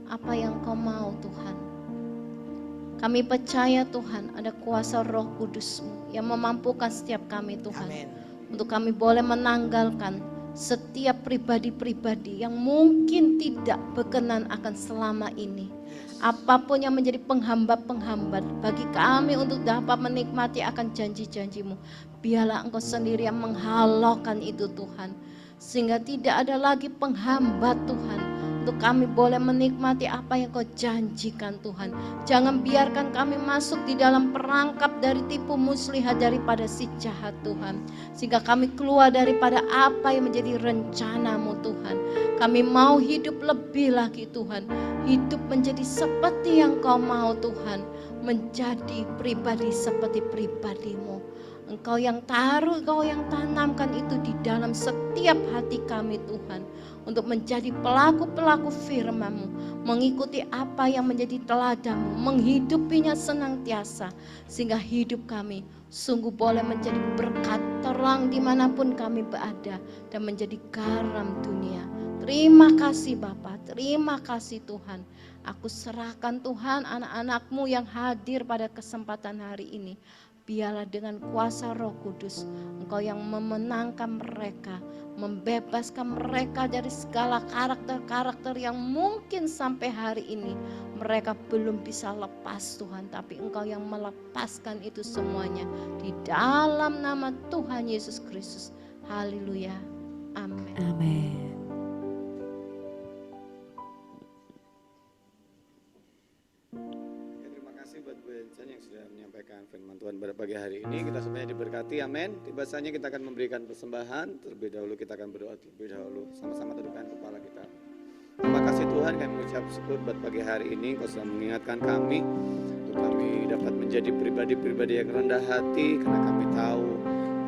apa yang Kau mau Tuhan. Kami percaya Tuhan ada kuasa Roh Kudus-Mu yang memampukan setiap kami Tuhan. Amin. Untuk kami boleh menanggalkan setiap pribadi-pribadi yang mungkin tidak berkenan akan selama ini. Apapun yang menjadi penghambat-penghambat bagi kami untuk dapat menikmati akan janji-janji-Mu, biarlah Engkau sendiri yang menghalaukan itu Tuhan. Sehingga tidak ada lagi penghambat Tuhan, untuk kami boleh menikmati apa yang Kau janjikan Tuhan. Jangan biarkan kami masuk di dalam perangkap dari tipu muslihat daripada si jahat Tuhan. Sehingga kami keluar daripada apa yang menjadi rencana-Mu Tuhan. Kami mau hidup lebih lagi Tuhan, hidup menjadi seperti yang Kau mau Tuhan, menjadi pribadi seperti pribadi-Mu. Engkau yang taruh, Engkau yang tanamkan itu di dalam setiap hati kami Tuhan, untuk menjadi pelaku-pelaku firman-Mu, mengikuti apa yang menjadi teladan-Mu, menghidupinya senantiasa, sehingga hidup kami sungguh boleh menjadi berkat terang dimanapun kami berada dan menjadi garam dunia. Terima kasih Bapa, terima kasih Tuhan. Aku serahkan Tuhan anak-anak-Mu yang hadir pada kesempatan hari ini. Biarlah dengan kuasa Roh Kudus Engkau yang memenangkan mereka, membebaskan mereka dari segala karakter-karakter yang mungkin sampai hari ini mereka belum bisa lepas Tuhan. Tapi Engkau yang melepaskan itu semuanya di dalam nama Tuhan Yesus Kristus. Haleluya. Amin. Amin. Terima kasih buat Bu Encan yang sudah menyampaikan firman Tuhan pada pagi hari ini. Kita semuanya diberkati, amin. Tiba saatnya kita akan memberikan persembahan. Terlebih dahulu kita akan berdoa terlebih dahulu. Sama-sama tundukkan kepala kita. Terima kasih Tuhan, kami mengucap syukur buat pagi hari ini. Kau sudah mengingatkan kami untuk kami dapat menjadi pribadi-pribadi yang rendah hati, karena kami tahu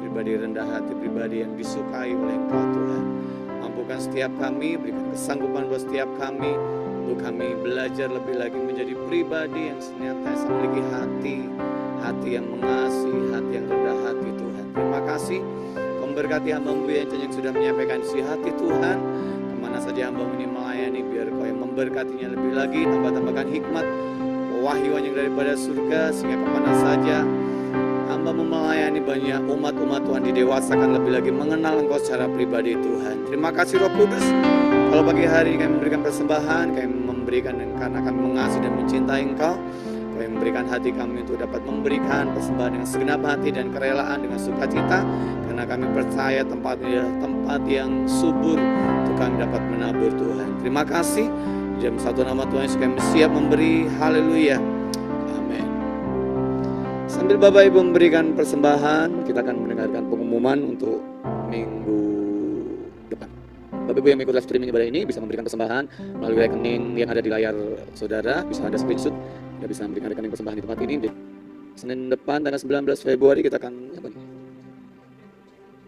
pribadi rendah hati, pribadi yang disukai oleh Engkau Tuhan. Mampukan setiap kami, berikan kesanggupan buat setiap kami untuk kami belajar lebih lagi menjadi pribadi yang senantiasa memiliki hati yang mengasihi, hati yang rendah hati Tuhan. Terima kasih, Kau memberkati hamba-Mu yang sudah menyampaikan isi hati Tuhan. Kemana saja hamba-Mu ini melayani, biar Kau yang memberkatinya lebih lagi, tambahkan hikmat, pewahyuan yang daripada surga, sehingga kemana saja hamba-Mu melayani, banyak umat-umat Tuhan didewasakan lebih lagi mengenal Engkau secara pribadi Tuhan. Terima kasih Roh Kudus. Kalau pagi hari ini kami memberikan persembahan, kami memberikan karena kami mengasihi dan mencintai Engkau. Kami memberikan hati kami untuk dapat memberikan persembahan dengan segenap hati dan kerelaan dengan sukacita, karena kami percaya tempat yang subur untuk kami dapat menabur Tuhan. Terima kasih. Di dalam satu nama Tuhan Yesus kami siap memberi. Haleluya. Amin. Sambil Bapak Ibu memberikan persembahan, kita akan mendengarkan pengumuman untuk minggu depan. Bapak Ibu yang mengikuti live streaming ibadah ini bisa memberikan persembahan melalui rekening yang ada di layar saudara. Bisa ada screenshot, Anda bisa memberikan rekening persembahan di tempat ini. Senin depan tanggal 19 Februari kita akan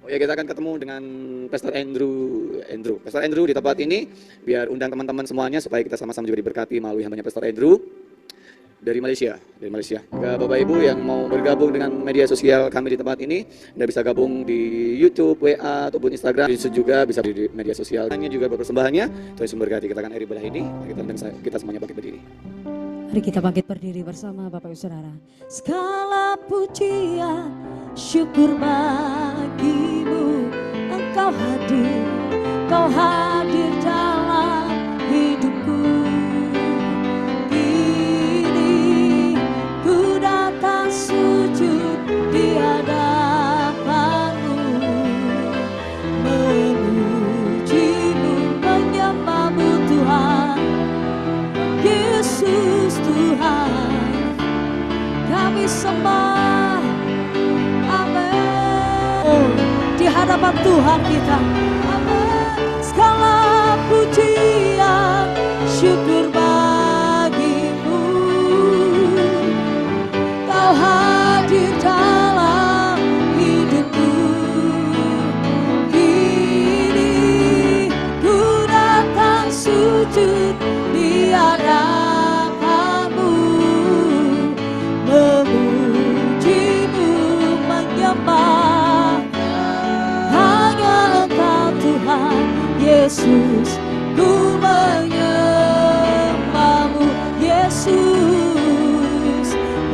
kita akan ketemu dengan Pastor Andrew di tempat ini. Biar undang teman-teman semuanya supaya kita sama-sama juga diberkati melalui hambanya Pastor Andrew dari Malaysia. Jika Bapak Ibu yang mau bergabung dengan media sosial kami di tempat ini, Anda bisa gabung di YouTube, WA ataupun Instagram. Itu juga bisa di media sosial. Hanya juga berpersembahannya. Tuhan Yesus memberkati. Kita akan akhiri ibadah ini. Kita semuanya bangkit berdiri. Mari kita bangkit berdiri bersama Bapak Ibu Saudara. Segala pujian, syukur bagimu. Engkau hadir dalam hidupku. Kini ku datang sujud di hadapanmu, memujimu, menyembahmu Tuhan. Yesus Tuhan, kami sembah. Amin. Oh, di hadapan Tuhan kita. Amin. Segala pujian, syukur bagimu. Kau hadir dalam hidupku. Kini ku datang sujud di hadapanmu, memujimu, menyembah. Hanya Engkau Tuhan Yesus, ku menyembahmu.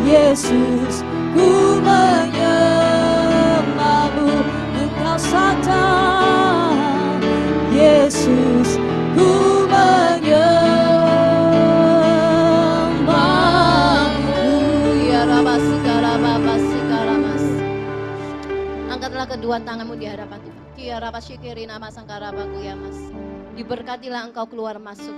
Yesus, ku menyembahmu. Engkau saja Yesus, ku Angkatlah kedua tanganmu di hadapan Tuhan. Diberkatilah engkau keluar masuk.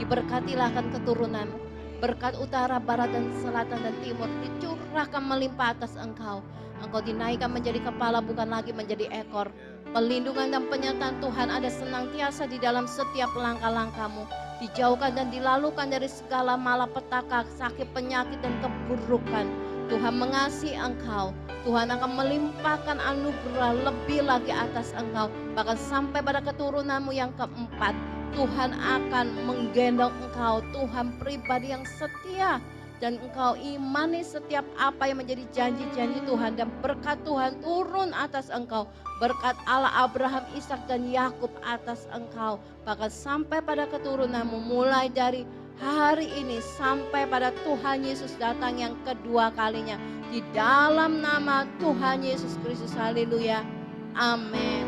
Diberkatilah akan keturunanmu. Berkat utara, barat, dan selatan, dan timur dicurahkan melimpah atas engkau. Engkau dinaikkan menjadi kepala, bukan lagi menjadi ekor. Perlindungan dan penyertaan Tuhan ada senantiasa di dalam setiap langkah-langkahmu. Dijauhkan dan dilalukan dari segala malapetaka, sakit, penyakit, dan keburukan. Tuhan mengasihi engkau. Tuhan akan melimpahkan anugerah lebih lagi atas engkau. Bahkan sampai pada keturunanmu yang keempat. Tuhan akan menggendong engkau. Tuhan pribadi yang setia dan engkau imani setiap apa yang menjadi janji-janji Tuhan, dan berkat Tuhan turun atas engkau, berkat Allah Abraham, Ishak dan Yakub atas engkau, bahkan sampai pada keturunanmu, mulai dari hari ini sampai pada Tuhan Yesus datang yang kedua kalinya, di dalam nama Tuhan Yesus Kristus. Haleluya, amin.